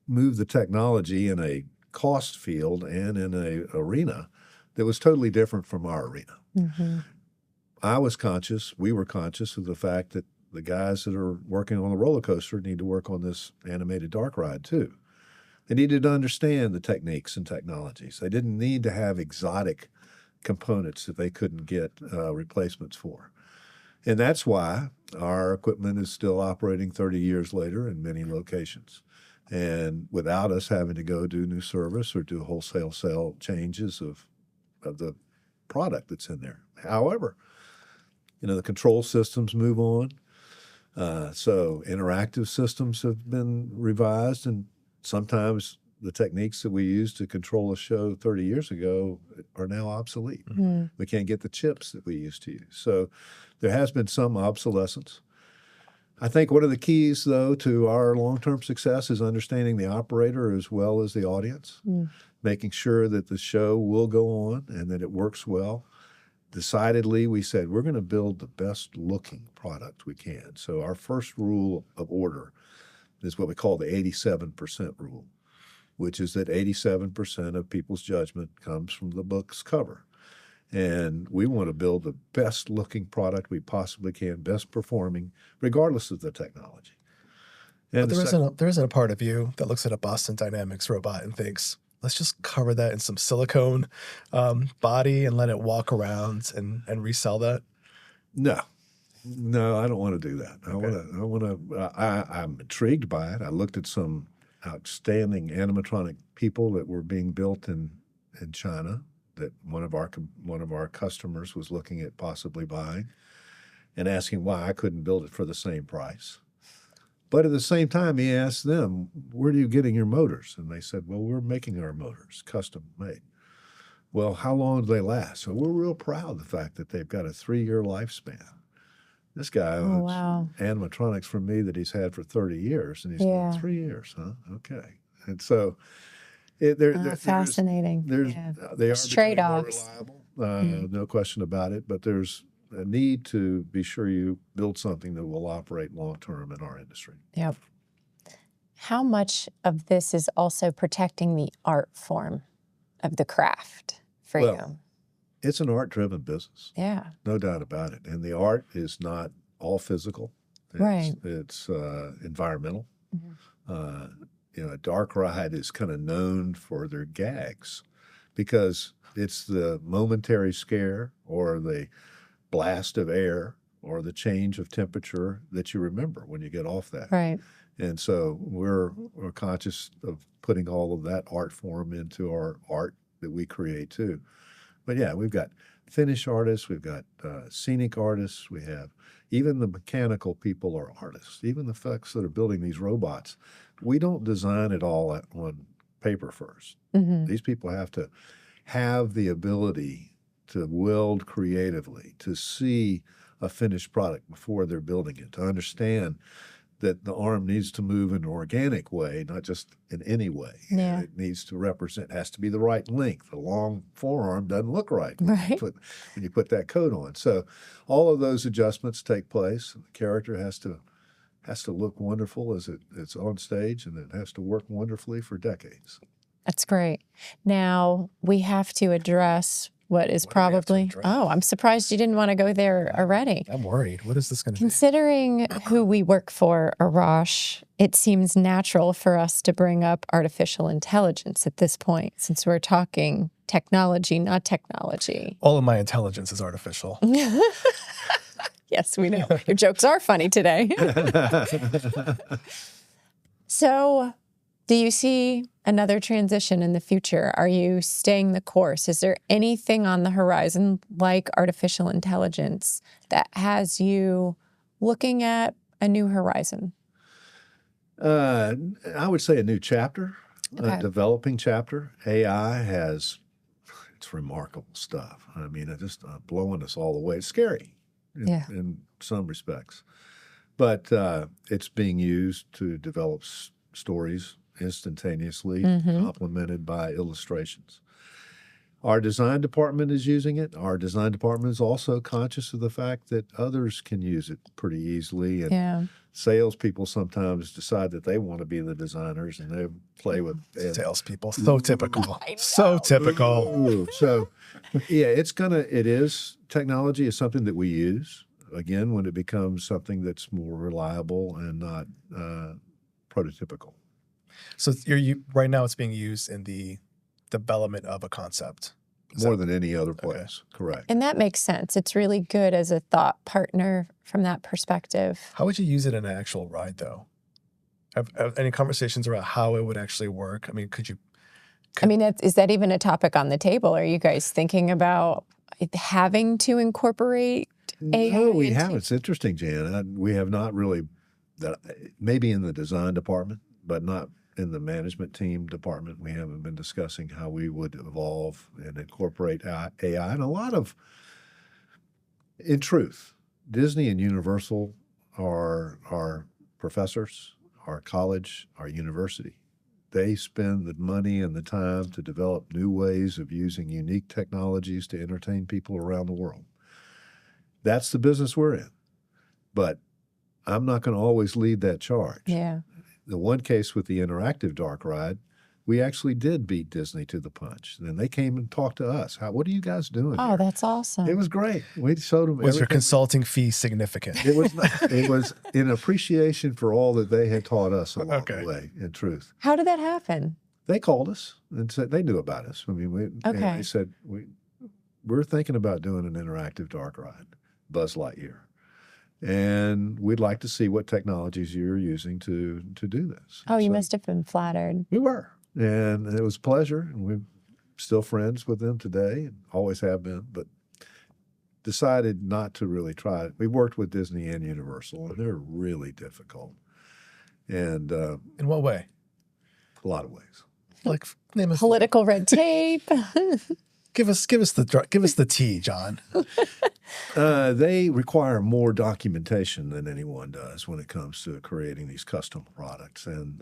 C: moved the technology in a cost field and in an arena that was totally different from our arena.
A: Mm-hmm.
C: We were conscious of the fact that the guys that are working on the roller coaster need to work on this animated dark ride too. They needed to understand the techniques and technologies. They didn't need to have exotic components that they couldn't get replacements for. And that's why our equipment is still operating 30 years later in many locations. And without us having to go do new service or do wholesale sale changes of the product that's in there. However, the control systems move on. So interactive systems have been revised, and sometimes the techniques that we used to control a show 30 years ago are now obsolete.
A: Mm-hmm.
C: We can't get the chips that we used to use. So there has been some obsolescence. I think one of the keys, though, to our long-term success is understanding the operator as well as the audience, making sure that the show will go on and that it works well. Decidedly, we said we're going to build the best-looking product we can. So our first rule of order is what we call the 87% rule, which is that 87% of people's judgment comes from the book's cover. And we want to build the best looking product we possibly can, best performing, regardless of the technology. And
B: but there isn't a part of you that looks at a Boston Dynamics robot and thinks, let's just cover that in some silicone body and let it walk around and resell that?
C: No, I don't want to do that. Okay. I'm intrigued by it. I looked at some outstanding animatronic people that were being built in China that one of our customers was looking at possibly buying and asking why I couldn't build it for the same price. But at the same time, he asked them, where are you getting your motors? And they said, well, we're making our motors custom made. Well, how long do they last? So we're real proud of the fact that they've got a 3-year lifespan. This guy owns animatronics from me that he's had for 30 years, and he's going 3 years, huh? Okay. And so
A: fascinating.
C: They are
A: trade-offs.
C: more reliable, no question about it, but there's a need to be sure you build something that will operate long-term in our industry.
A: Yep. How much of this is also protecting the art form of the craft for you?
C: It's an art-driven business.
A: Yeah.
C: No doubt about it. And the art is not all physical. It's environmental. Mm-hmm. A dark ride is kind of known for their gags because it's the momentary scare or the blast of air or the change of temperature that you remember when you get off that.
A: Right.
C: And so we're conscious of putting all of that art form into our art that we create too. But yeah, we've got finish artists, we've got scenic artists, we have even the mechanical people are artists, even the folks that are building these robots. We don't design it all on paper first. Mm-hmm. These people have to have the ability to weld creatively, to see a finished product before they're building it, to understand that the arm needs to move in an organic way, not just in any way.
A: Yeah.
C: It needs to represent, has to be the right length. A long forearm doesn't look right when you put that coat on. So all of those adjustments take place. The character has to look wonderful as it's on stage, and it has to work wonderfully for decades.
A: That's great. Now, we have to address what is
B: What do we have to
A: probably.
B: address?
A: Oh, I'm surprised you didn't want to go there already.
B: I'm worried. What is this going to be?
A: Considering who we work for, Arash, it seems natural for us to bring up artificial intelligence at this point, since we're talking technology, not technology.
B: All of my intelligence is artificial.
A: Yes, we know. Your jokes are funny today. So, do you see another transition in the future? Are you staying the course? Is there anything on the horizon like artificial intelligence that has you looking at a new horizon?
C: I would say a new chapter,
A: Okay.
C: a developing chapter. AI has, it's remarkable stuff. I mean, it's just blowing us all away. It's scary in some respects. But it's being used to develop stories instantaneously, complemented by illustrations. Our design department is using it. Our design department is also conscious of the fact that others can use it pretty easily. And salespeople sometimes decide that they want to be the designers and they play with
B: Salespeople. So typical. So typical.
C: Ooh. So, yeah, technology is something that we use. Again, when it becomes something that's more reliable and not prototypical.
B: So right now it's being used in the development of a concept.
C: More than any other place. Okay. Correct.
A: And that makes sense. It's really good as a thought partner from that perspective.
B: How would you use it in an actual ride, though? Have any conversations about how it would actually work? I mean,
A: is that even a topic on the table? Are you guys thinking about having to incorporate AI?
C: No, we haven't. It's interesting, Jan. We have not really, maybe in the design department, but not in the management team department. We haven't been discussing how we would evolve and incorporate AI. And a lot of, in truth, Disney and Universal are our professors, our college, our university. They spend the money and the time to develop new ways of using unique technologies to entertain people around the world. That's the business we're in. But I'm not going to always lead that charge.
A: Yeah.
C: The one case with the interactive dark ride, we actually did beat Disney to the punch. And they came and talked to us. What are you guys doing
A: Oh,
C: here?
A: that's awesome.
C: It was great. We showed them.
B: Was your consulting fee significant?
C: It was in appreciation for all that they had taught us along the way, in truth.
A: How did that happen?
C: They called us and said they knew about us. I mean, and they said, we're thinking about doing an interactive dark ride, Buzz Lightyear. And we'd like to see what technologies you're using to do this.
A: Oh, you must have been flattered.
C: We were. And it was a pleasure. And we're still friends with them today and always have been, but decided not to really try it. We worked with Disney and Universal, and they're really difficult. And
B: in what way?
C: A lot of ways.
B: Like name us
A: political red tape.
B: Give us the tea, John.
C: They require more documentation than anyone does when it comes to creating these custom products, and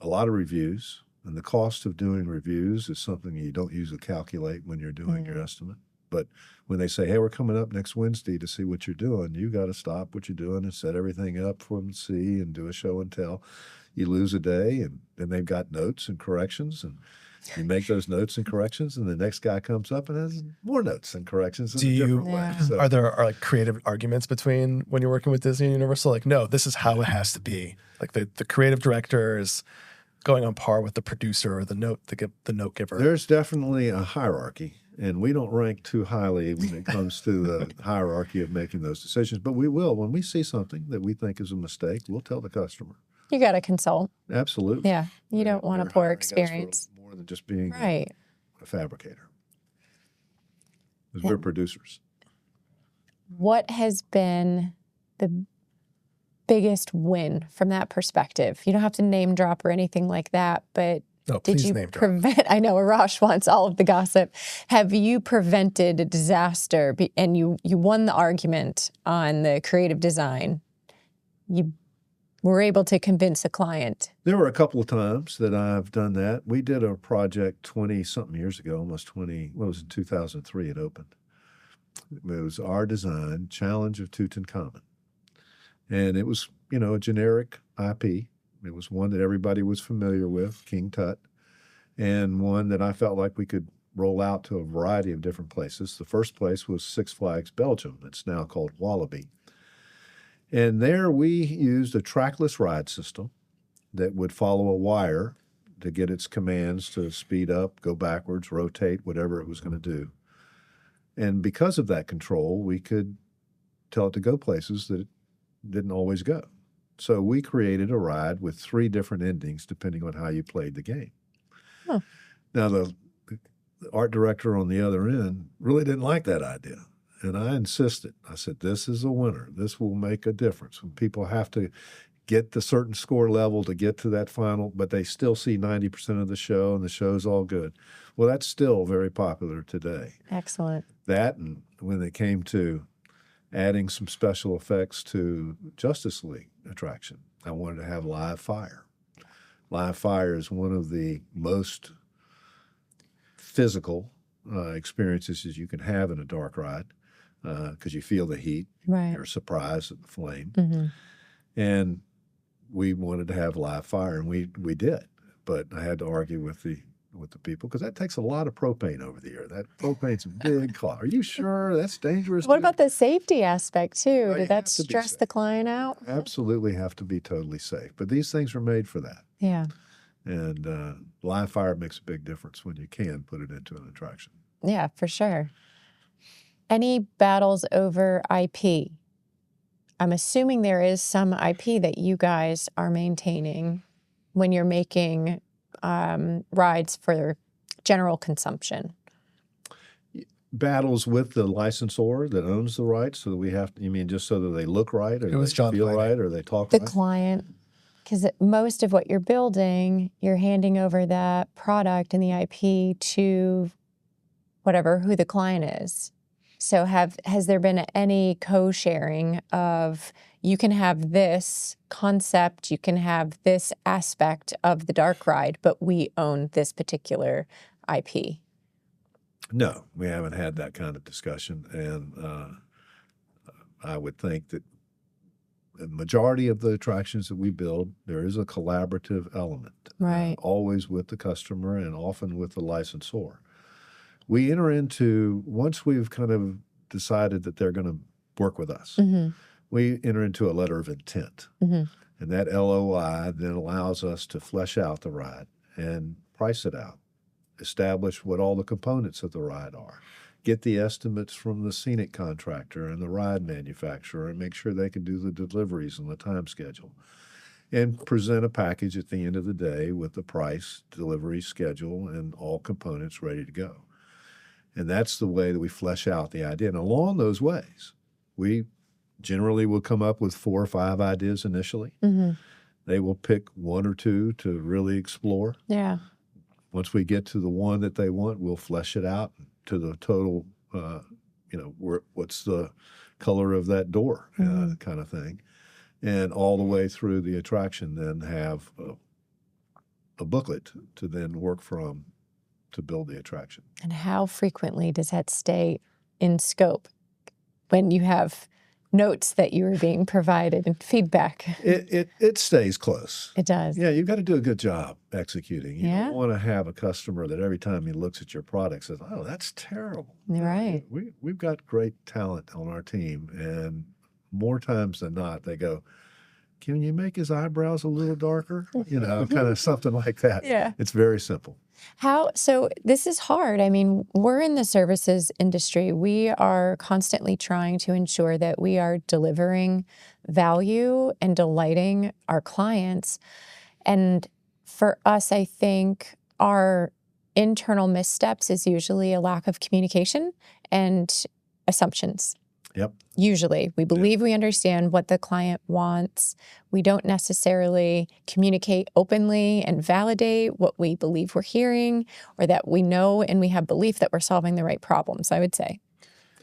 C: a lot of reviews. And the cost of doing reviews is something you don't usually calculate when you're doing your estimate. But when they say, "Hey, we're coming up next Wednesday to see what you're doing," you got to stop what you're doing and set everything up for them to see and do a show and tell. You lose a day, and then they've got notes and corrections, and you make those notes and corrections, and the next guy comes up and has more notes and corrections in a different way. So,
B: are there like creative arguments between when you're working with Disney and Universal? Like, no, this is how it has to be. Like the creative director is going on par with the producer or the note giver.
C: There's definitely a hierarchy, and we don't rank too highly when it comes to the hierarchy of making those decisions. But we will, when we see something that we think is a mistake, we'll tell the customer.
A: You got to consult.
C: Absolutely.
A: Yeah, you don't want a poor experience.
C: More than just being
A: a
C: fabricator, because we're producers.
A: What has been the biggest win from that perspective? You don't have to name drop or anything like that, but did you prevent? I know Arash wants all of the gossip. Have you prevented a disaster? And you won the argument on the creative design. You were able to convince a client.
C: There were a couple of times that I've done that. We did a project 20-something years ago, almost 20, well, it was in 2003 it opened. It was our design, Challenge of Tutankhamun. And it was, a generic IP. It was one that everybody was familiar with, King Tut, and one that I felt like we could roll out to a variety of different places. The first place was Six Flags Belgium. It's now called Wallaby. And there we used a trackless ride system that would follow a wire to get its commands to speed up, go backwards, rotate, whatever it was going to do. And because of that control, we could tell it to go places that it didn't always go. So we created a ride with 3 different endings depending on how you played the game.
A: Huh.
C: Now, the art director on the other end really didn't like that idea. And I insisted. I said, this is a winner. This will make a difference. When people have to get the certain score level to get to that final, but they still see 90% of the show and the show's all good. Well, that's still very popular today.
A: Excellent.
C: That, and when it came to adding some special effects to Justice League attraction, I wanted to have live fire. Live fire is one of the most physical experiences you can have in a dark ride because you feel the heat.
A: Right.
C: You're surprised at the flame.
A: Mm-hmm.
C: And we wanted to have live fire, and we did. But I had to argue with the people because that takes a lot of propane over the air. That propane's a big cost. Are you sure that's dangerous?
A: What about the safety aspect too? Did that stress the client out?
C: Absolutely have to be totally safe. But these things are made for that.
A: Yeah.
C: And live fire makes a big difference when you can put it into an attraction.
A: Yeah, for sure. Any battles over IP? I'm assuming there is some IP that you guys are maintaining when you're making rides for general consumption.
C: Battles with the licensor that owns the rights, so that we have to, you mean just so that they look right, or
B: It was
C: they
B: John
C: feel
B: Fine.
C: right, or they talk
A: The
C: right?
A: client, because most of what you're building, you're handing over that product and the IP to who the client is. So has there been any co-sharing of, you can have this concept, you can have this aspect of the dark ride, but we own this particular IP?
C: No, we haven't had that kind of discussion. And I would think that the majority of the attractions that we build, there is a collaborative element.
A: Right.
C: Always with the customer and often with the licensor. We enter into, once we've kind of decided that they're going to work with us,
A: Mm-hmm.
C: we enter into a letter of intent.
A: Mm-hmm.
C: And that LOI then allows us to flesh out the ride and price it out, establish what all the components of the ride are, get the estimates from the scenic contractor and the ride manufacturer, and make sure they can do the deliveries and the time schedule, and present a package at the end of the day with the price, delivery schedule, and all components ready to go. And that's the way that we flesh out the idea. And along those ways, we generally will come up with 4 or 5 ideas initially.
A: Mm-hmm.
C: They will pick 1 or 2 to really explore.
A: Yeah.
C: Once we get to the one that they want, we'll flesh it out to the total, what's the color of that door kind of thing. And all the way through the attraction, then have a booklet to then work from to build the attraction.
A: And how frequently does that stay in scope when you have notes that you are being provided and feedback?
C: It stays close.
A: It does.
C: Yeah, you've got to do a good job executing. You
A: Yeah.
C: don't want to have a customer that every time he looks at your product says, "Oh, that's terrible."
A: Right.
C: We've got great talent on our team, and more times than not, they go, "Can you make his eyebrows a little darker?" Kind of something like that.
A: Yeah.
C: It's very simple.
A: So this is hard. I mean, we're in the services industry. We are constantly trying to ensure that we are delivering value and delighting our clients. And for us, I think our internal missteps is usually a lack of communication and assumptions.
C: Yep.
A: Usually, we believe we understand what the client wants. We don't necessarily communicate openly and validate what we believe we're hearing, or that we know and we have belief that we're solving the right problems, I would say.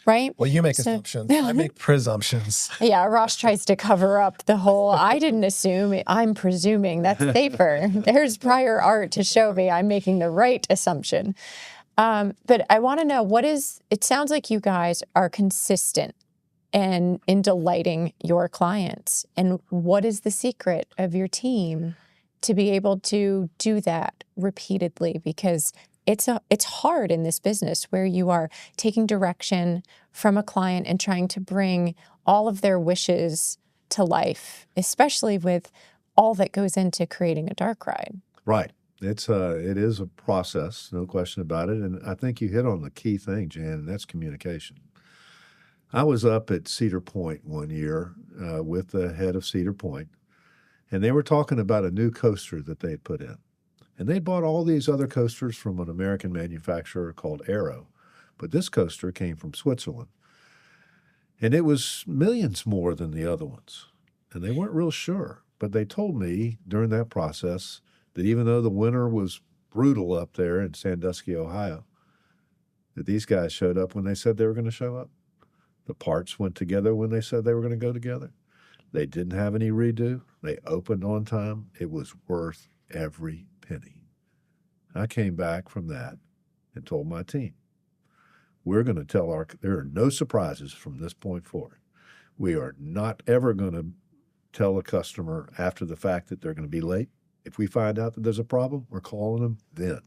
A: Right?
B: Well, you make assumptions. I make presumptions.
A: Yeah, Ross tries to cover up the whole, I didn't assume, I'm presuming. That's safer. There's prior art to show me I'm making the right assumption. But I want to know, it sounds like you guys are consistent and in delighting your clients. And what is the secret of your team to be able to do that repeatedly? Because it's hard in this business where you are taking direction from a client and trying to bring all of their wishes to life, especially with all that goes into creating a dark ride.
C: Right. It is a process, no question about it. And I think you hit on the key thing, Jan, and that's communication. I was up at Cedar Point one year with the head of Cedar Point, and they were talking about a new coaster that they had put in. And they bought all these other coasters from an American manufacturer called Aero. But this coaster came from Switzerland. And it was millions more than the other ones. And they weren't real sure. But they told me during that process that even though the winter was brutal up there in Sandusky, Ohio, that these guys showed up when they said they were going to show up. The parts went together when they said they were going to go together. They didn't have any redo. They opened on time. It was worth every penny. I came back from that and told my team, we're going to tell there are no surprises from this point forward. We are not ever going to tell a customer after the fact that they're going to be late. If we find out that there's a problem, we're calling them then.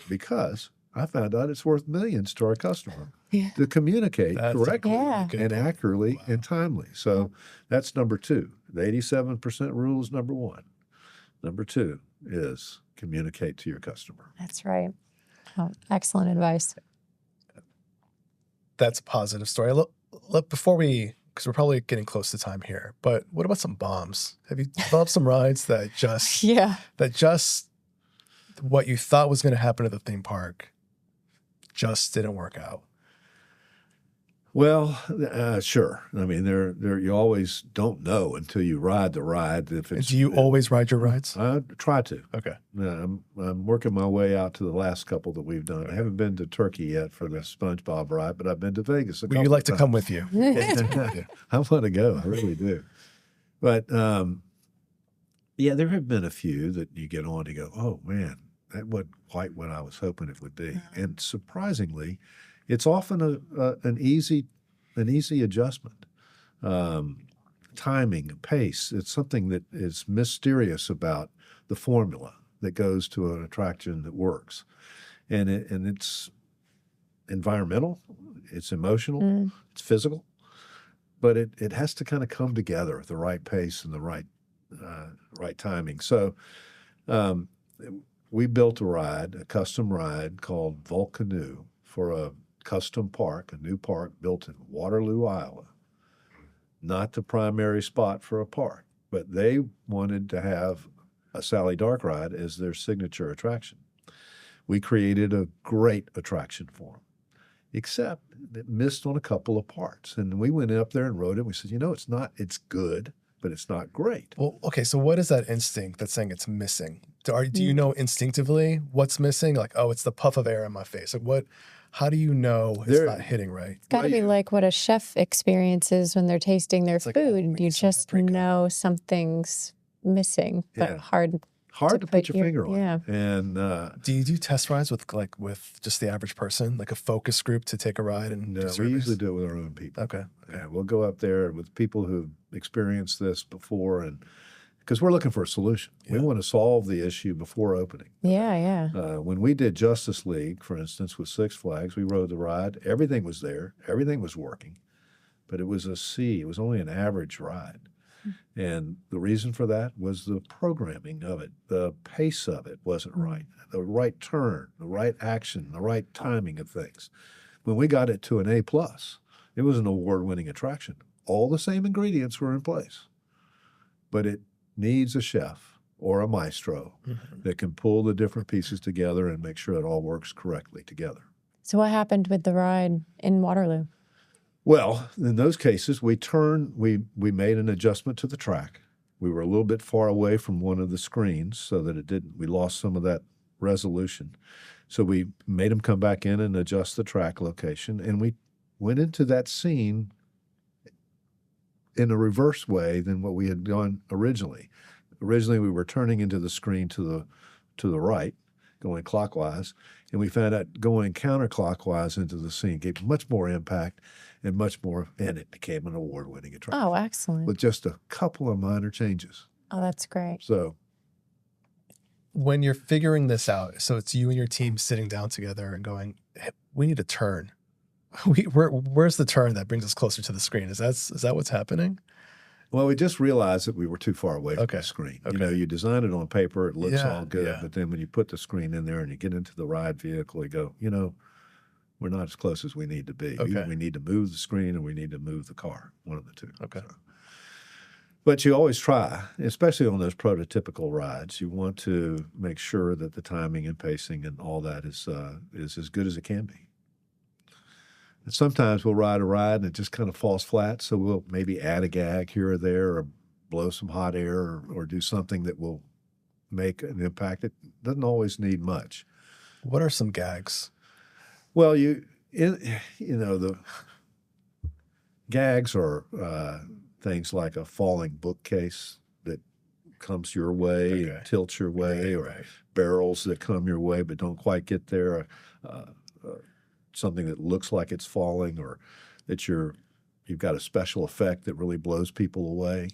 C: Because I found out it's worth millions to our customer to communicate correctly and accurately and timely. So that's number two. The 87% rule is number one. Number two is communicate to your customer.
A: That's right. Oh, excellent advice.
B: That's a positive story. Look, before because we're probably getting close to time here, but what about some bombs? Have you developed some rides that just what you thought was going to happen at the theme park just didn't work out?
C: Well, sure. I mean, you always don't know until you ride the ride.
B: Do you always ride your rides?
C: I try to.
B: Okay.
C: I'm working my way out to the last couple that we've done. Okay. I haven't been to Turkey yet for the SpongeBob ride, but I've been to Vegas a couple
B: Would you like to
C: times.
B: come with you?
C: I want to go. I really do. But there have been a few that you get on and go, oh man, that wasn't quite what I was hoping it would be. And surprisingly, it's often an easy adjustment. Timing, pace. It's something that is mysterious about the formula that goes to an attraction that works. And it's environmental, it's emotional, it's physical, but it has to kind of come together at the right pace and the right timing. So we built a custom ride called Volcanoe for a custom park, a new park built in Waterloo, Iowa. Not the primary spot for a park, but they wanted to have a Sally Dark ride as their signature attraction. We created a great attraction for them, except it missed on a couple of parts. And we went up there and rode it. We said, it's good, but it's not great.
B: Well, okay, so what is that instinct that's saying it's missing? Do you know instinctively what's missing? Like, oh, it's the puff of air in my face. Like, how do you know it's not hitting right?
A: It's got to be like what a chef experiences when they're tasting their food. You just know something's missing, but hard to put your finger on. Yeah.
C: And
B: do you do test rides with just the average person, like a focus group to take a ride and do
C: we usually do it with our own people.
B: Okay.
C: Yeah, we'll go up there with people who've experienced this before, and because we're looking for a solution. Yeah. We want to solve the issue before opening.
A: Yeah.
C: When we did Justice League, for instance, with Six Flags, we rode the ride. Everything was there. Everything was working. But it was a C. It was only an average ride. And the reason for that was the programming of it. The pace of it wasn't right. The right turn, the right action, the right timing of things. When we got it to an A+, it was an award-winning attraction. All the same ingredients were in place. But it needs a chef or a maestro that can pull the different pieces together and make sure it all works correctly together.
A: So what happened with the ride in Waterloo?
C: Well, in those cases, we made an adjustment to the track. We were a little bit far away from one of the screens so that we lost some of that resolution. So we made them come back in and adjust the track location, and we went into that scene in a reverse way than what we had done originally. Originally, we were turning into the screen to the right, going clockwise, and we found out going counterclockwise into the scene gave much more impact and it became an award-winning attraction.
A: Oh, excellent.
C: With just a couple of minor changes.
A: Oh, that's great.
C: So
B: when you're figuring this out, so it's you and your team sitting down together and going, hey, we need a turn. Where's the turn that brings us closer to the screen? Is that what's happening?
C: Well, we just realized that we were too far away from the screen.
B: Okay.
C: You design it on paper, it looks all good,
B: yeah.
C: but then when you put the screen in there and you get into the ride vehicle, you go, we're not as close as we need to be.
B: Okay.
C: We need to move the screen and we need to move the car, one of the two.
B: Okay.
C: So. But you always try, especially on those prototypical rides. You want to make sure that the timing and pacing and all that is as good as it can be. And sometimes we'll ride a ride and it just kind of falls flat, so we'll maybe add a gag here or there or blow some hot air or do something that will make an impact. It doesn't always need much.
B: What are some gags?
C: Well, the gags are things like a falling bookcase that comes your way, and tilts your way, or barrels that come your way but don't quite get there. Something that looks like it's falling, or that you've got a special effect that really blows people away.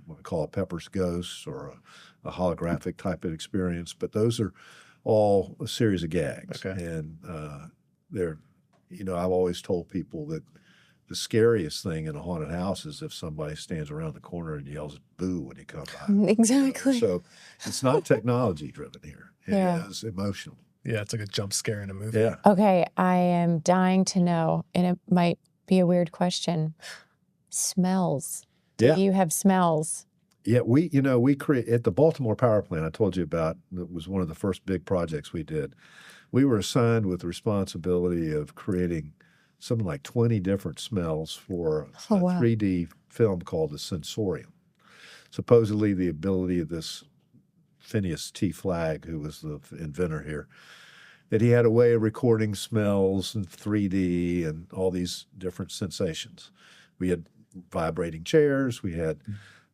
C: What we call a Pepper's Ghost or a holographic type of experience. But those are all a series of gags.
B: Okay.
C: And I've always told people that the scariest thing in a haunted house is if somebody stands around the corner and yells boo when you come by.
A: Exactly.
C: So it's not technology driven here. It is emotional.
B: Yeah, it's like a jump scare in a movie.
C: Yeah.
A: Okay, I am dying to know, and it might be a weird question. Smells. Do you have smells?
C: Yeah, we create at the Baltimore power plant I told you about. That was one of the first big projects we did. We were assigned with the responsibility of creating something like 20 different smells for a 3D film called the Sensorium. Supposedly the ability of this Phineas T. Flagg, who was the inventor here, that he had a way of recording smells in 3D and all these different sensations. We had vibrating chairs. We had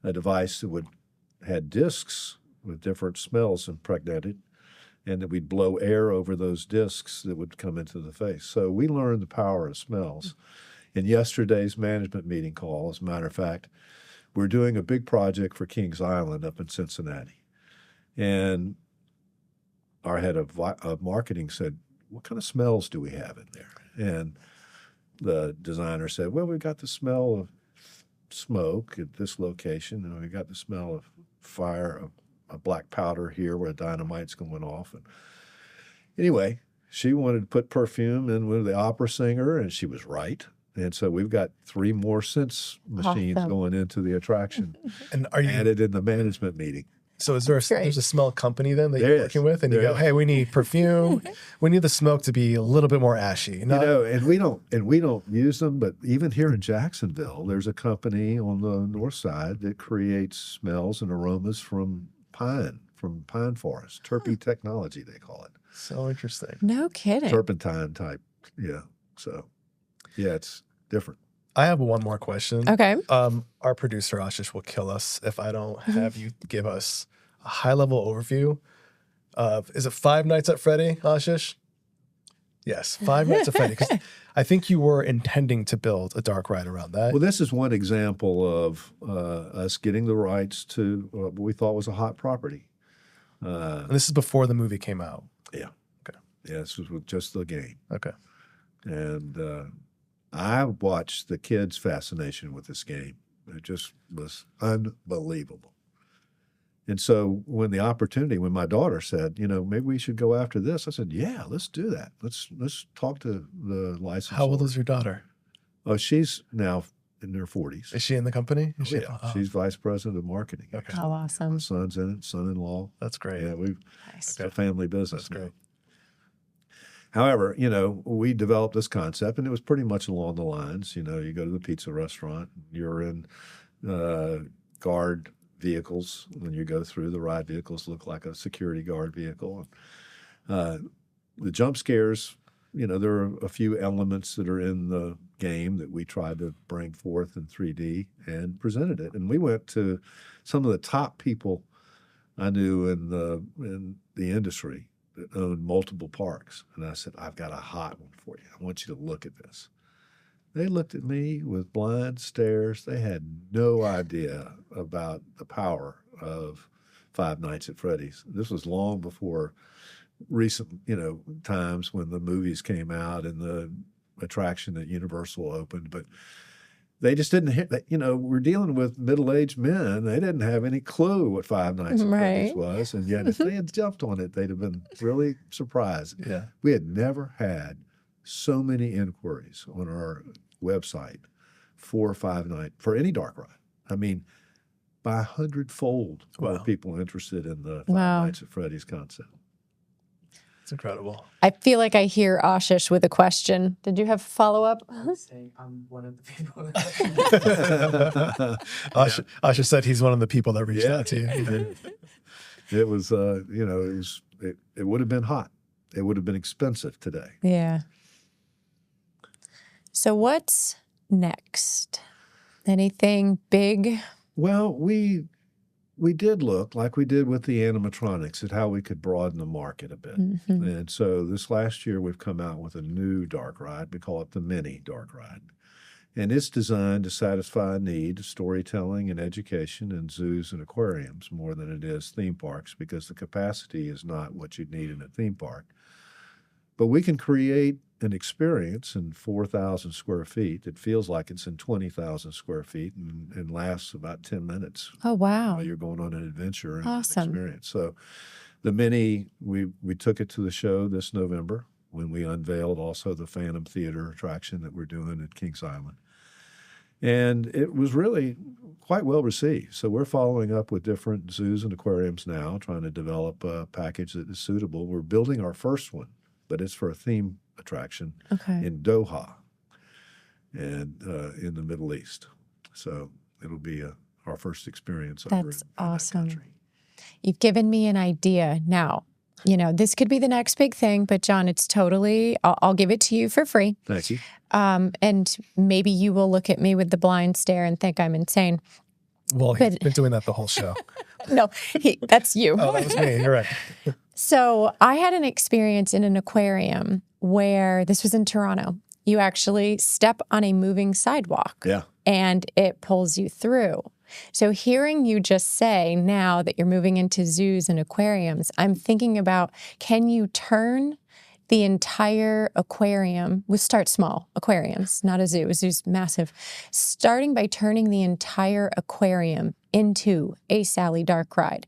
C: a device that had discs with different smells impregnated, and that we'd blow air over those discs that would come into the face. So we learned the power of smells. In yesterday's management meeting call, as a matter of fact, we're doing a big project for Kings Island up in Cincinnati. And our head of marketing said, what kind of smells do we have in there? And the designer said, well, we've got the smell of smoke at this location, and we got the smell of fire, a black powder here where dynamite's going off. And anyway, she wanted to put perfume in with the opera singer, and she was right. And so we've got 3 more sense machines going into the attraction
B: And are you
C: added in the management meeting.
B: So there's a smell company then that you're working with, and you go, hey, we need perfume. We need the smoke to be a little bit more ashy.
C: And we don't use them, but even here in Jacksonville, there's a company on the north side that creates smells and aromas from pine forest. Terpene technology, they call it.
B: So interesting.
A: No kidding.
C: Turpentine type. Yeah. So it's different.
B: I have one more question.
A: Okay.
B: Our producer, Ashish, will kill us if I don't have you give us a high-level overview of, is it Five Nights at Freddy, Ashish? Yes, Five Nights at Freddy. Because I think you were intending to build a dark ride around that.
C: Well, this is one example of us getting the rights to what we thought was a hot property.
B: And this is before the movie came out.
C: Yeah.
B: Okay.
C: Yeah, this was with just the game.
B: Okay.
C: And I watched the kids' fascination with this game. It just was unbelievable. And so when my daughter said, maybe we should go after this, I said, yeah, let's do that. Let's talk to the licensor.
B: How old is your daughter?
C: Oh, she's now in her 40s.
B: Is she in the company?
C: She's vice president of marketing.
B: Okay.
A: Oh, awesome.
C: My son's in it, son-in-law.
B: That's great.
C: Yeah,
A: Nice.
C: it's a family business.
B: That's great.
C: However, we developed this concept, and it was pretty much along the lines, you go to the pizza restaurant, you're in guard vehicles. When you go through, the ride vehicles look like a security guard vehicle. The jump scares, there are a few elements that are in the game that we tried to bring forth in 3D and presented it. And we went to some of the top people I knew in the industry that owned multiple parks. And I said, I've got a hot one for you. I want you to look at this. They looked at me with blind stares. They had no idea about the power of Five Nights at Freddy's. This was long before recent, times when the movies came out and the attraction at Universal opened. But they just didn't hit that. We're dealing with middle-aged men. They didn't have any clue what Five Nights at Freddy's was. And yet if they had jumped on it, they'd have been really surprised.
B: Yeah.
C: We had never had so many inquiries on our website for for any dark ride. I mean, by 100-fold more people interested in the Five Nights at Freddy's concept.
B: It's incredible.
A: I feel like I hear Ashish with a question. Did you have a follow-up?
D: I'm one of the people.
B: Asha said he's one of the people that reached out to you.
C: It was, it would have been hot. It would have been expensive today.
A: Yeah. So what's next? Anything big?
C: Well, we did look, like we did with the animatronics, at how we could broaden the market a bit.
A: Mm-hmm.
C: And so this last year, we've come out with a new dark ride. We call it the Mini Dark Ride. And it's designed to satisfy a need of storytelling and education in zoos and aquariums more than it is theme parks, because the capacity is not what you'd need in a theme park. But we can create an experience in 4,000 square feet that feels like it's in 20,000 square feet and lasts about 10 minutes.
A: Oh, wow.
C: While you're going on an adventure and
A: Awesome.
C: an experience. So the Mini, we took it to the show this November when we unveiled also the Phantom Theater attraction that we're doing at Kings Island. And it was really quite well received. So we're following up with different zoos and aquariums now, trying to develop a package that is suitable. We're building our first one, but it's for a theme attraction in Doha and in the Middle East. So it'll be our first experience.
A: That's
C: in
A: awesome.
C: that country.
A: You've given me an idea. Now, this could be the next big thing, but John, it's totally, I'll give it to you for free.
C: Thank you.
A: And maybe you will look at me with the blind stare and think I'm insane.
B: Well, he's been doing that the whole show.
A: No, that's you.
B: Oh, that was me. You're right.
A: So I had an experience in an aquarium where, this was in Toronto, you actually step on a moving sidewalk and it pulls you through. So hearing you just say now that you're moving into zoos and aquariums, I'm thinking about, can you turn the entire aquarium, we'll start small, aquariums, not a zoo. A zoo's massive. Starting by turning the entire aquarium into a Sally Dark Ride.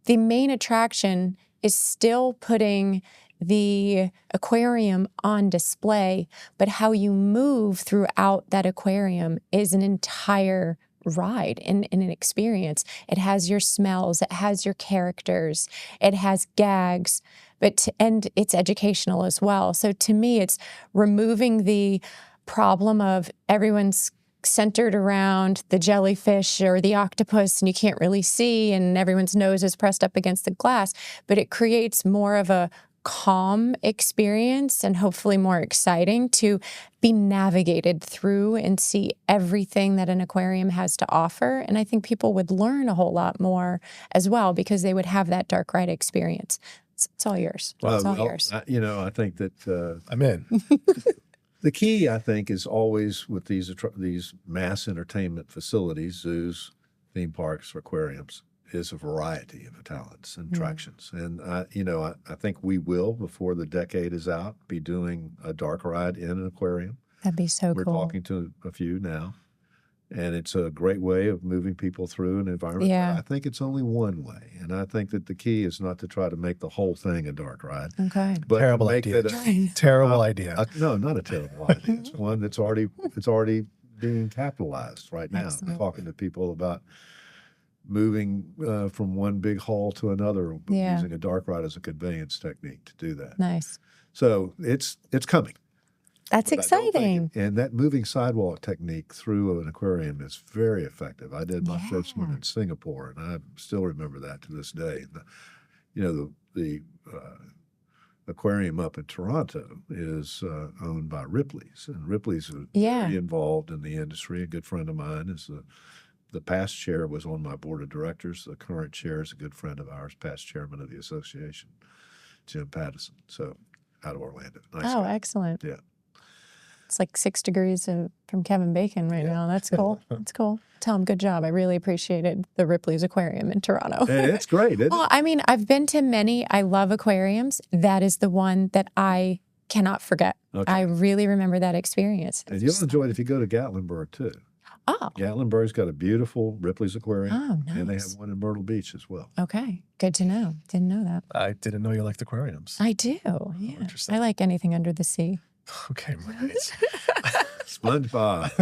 A: The main attraction is still putting the aquarium on display, but how you move throughout that aquarium is an entire ride in an experience. It has your smells, it has your characters, it has gags, and it's educational as well. So to me, it's removing the problem of everyone's centered around the jellyfish or the octopus and you can't really see and everyone's nose is pressed up against the glass, but it creates more of a calm experience and hopefully more exciting to be navigated through and see everything that an aquarium has to offer. And I think people would learn a whole lot more as well because they would have that dark ride experience. It's all yours. It's all yours.
C: I think that
B: I'm in.
C: The key, I think, is always with these mass entertainment facilities, zoos, theme parks, aquariums, is a variety of talents and attractions. And, I think we will, before the decade is out, be doing a dark ride in an aquarium.
A: That'd be so
C: We're
A: cool.
C: We're talking to a few now. And it's a great way of moving people through an environment.
A: Yeah.
C: I think it's only one way. And I think that the key is not to try to make the whole thing a dark ride.
A: Okay.
C: But
B: Terrible
C: make
B: idea.
C: It
B: Terrible idea.
C: no, not a terrible idea. It's one that's already being capitalized right now.
A: Excellent.
C: I'm talking to people about moving from one big hall to another using a dark ride as a conveyance technique to do that.
A: Nice.
C: So it's coming.
A: That's exciting.
C: And that moving sidewalk technique through an aquarium is very effective. I did my first one in Singapore, and I still remember that to this day. The aquarium up in Toronto is owned by Ripley's, and Ripley's very involved in the industry. A good friend of mine is the past chair was on my board of directors. The current chair is a good friend of ours, past chairman of the association, Jim Pattison. So out of Orlando. Nice guy.
A: Excellent.
C: Yeah.
A: It's like 6 degrees from Kevin Bacon right now. That's cool. That's cool. Tell him good job. I really appreciated the Ripley's Aquarium in Toronto.
C: It's great, isn't
A: Well,
C: it?
A: I mean, I've been to many. I love aquariums. That is the one that I cannot forget.
C: Okay.
A: I really remember that experience.
C: And you'll enjoy it if you go to Gatlinburg, too.
A: Oh,
C: Gatlinburg's got a beautiful Ripley's Aquarium.
A: Oh,
C: And they
A: nice.
C: have one in Myrtle Beach as well.
A: okay. Good to know. Didn't know that.
B: I didn't know you liked aquariums.
A: I do. Yeah.
B: interesting.
A: I like anything under the sea.
B: Okay, right.
C: SpongeBob.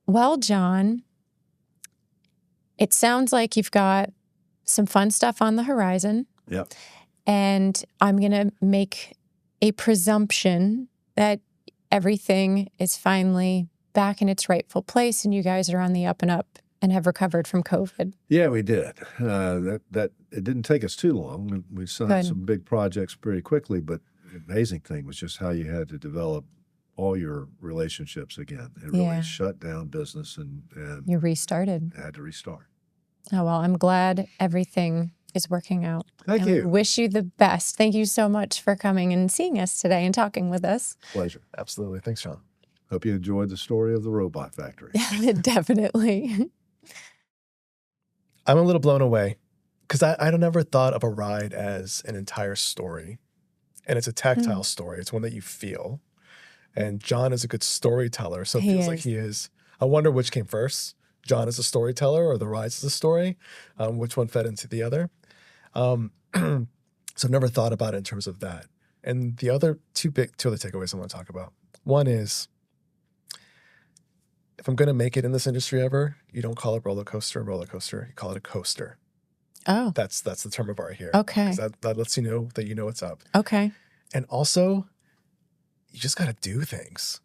A: Well, John, it sounds like you've got some fun stuff on the horizon.
C: Yep.
A: And I'm going to make a presumption that everything is finally back in its rightful place and you guys are on the up and up and have recovered from COVID.
C: Yeah, we did. That it didn't take us too long. We signed
A: Good.
C: some big projects pretty quickly, but the amazing thing was just how you had to develop all your relationships again. It really
A: Yeah.
C: shut down business and
A: You restarted.
C: had to restart.
A: Oh, well, I'm glad everything is working out.
C: Thank
A: and
C: you.
A: We wish you the best. Thank you so much for coming and seeing us today and talking with us.
C: Pleasure.
B: Absolutely. Thanks, John.
C: Hope you enjoyed the story of the robot factory.
A: Definitely.
B: I'm a little blown away because I don't ever thought of a ride as an entire story. And it's a tactile story. It's one that you feel. And John is a good storyteller. So it
A: He
B: feels like
A: is.
B: he is. I wonder which came first. John as a storyteller or the rides as a story? Which one fed into the other? So I've never thought about it in terms of that. And the other two other takeaways I want to talk about. One is, if I'm going to make it in this industry ever, you don't call it roller coaster a roller coaster. You call it a coaster.
A: Oh,
B: That's the term of art here.
A: Okay.
B: 'Cause that lets you know that you know what's up.
A: okay.
B: And also, you just got to do things.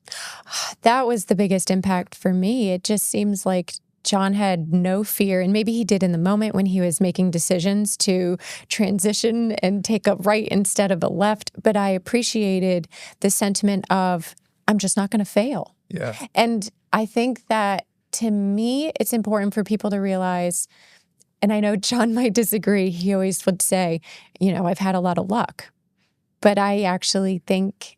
A: That was the biggest impact for me. It just seems like John had no fear, and maybe he did in the moment when he was making decisions to transition and take a right instead of a left. But I appreciated the sentiment of, I'm just not going to fail.
B: Yeah.
A: And I think that to me, it's important for people to realize, and I know John might disagree. He always would say, I've had a lot of luck. But I actually think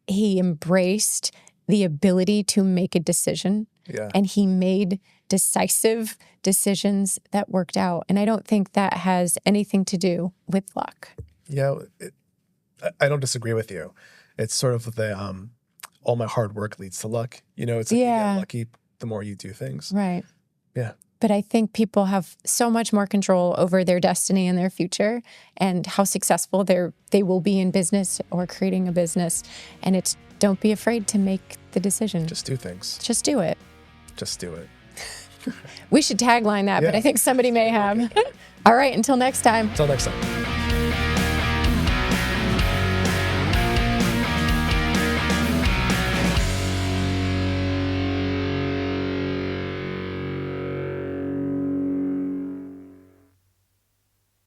A: he embraced the ability to make a decision.
B: Yeah.
A: And he made decisive decisions that worked out. And I don't think that has anything to do with luck.
B: Yeah. I don't disagree with you. It's sort of the all my hard work leads to luck. It's like you
A: Yeah.
B: get lucky the more you do things.
A: Right.
B: Yeah.
A: But I think people have so much more control over their destiny and their future and how successful they will be in business or creating a business. And don't be afraid to make the decision.
B: Just do things.
A: Just do it.
B: Just do it.
A: We should tagline that, but
B: Yeah.
A: I think somebody may have. All right, until next time.
B: Until next time.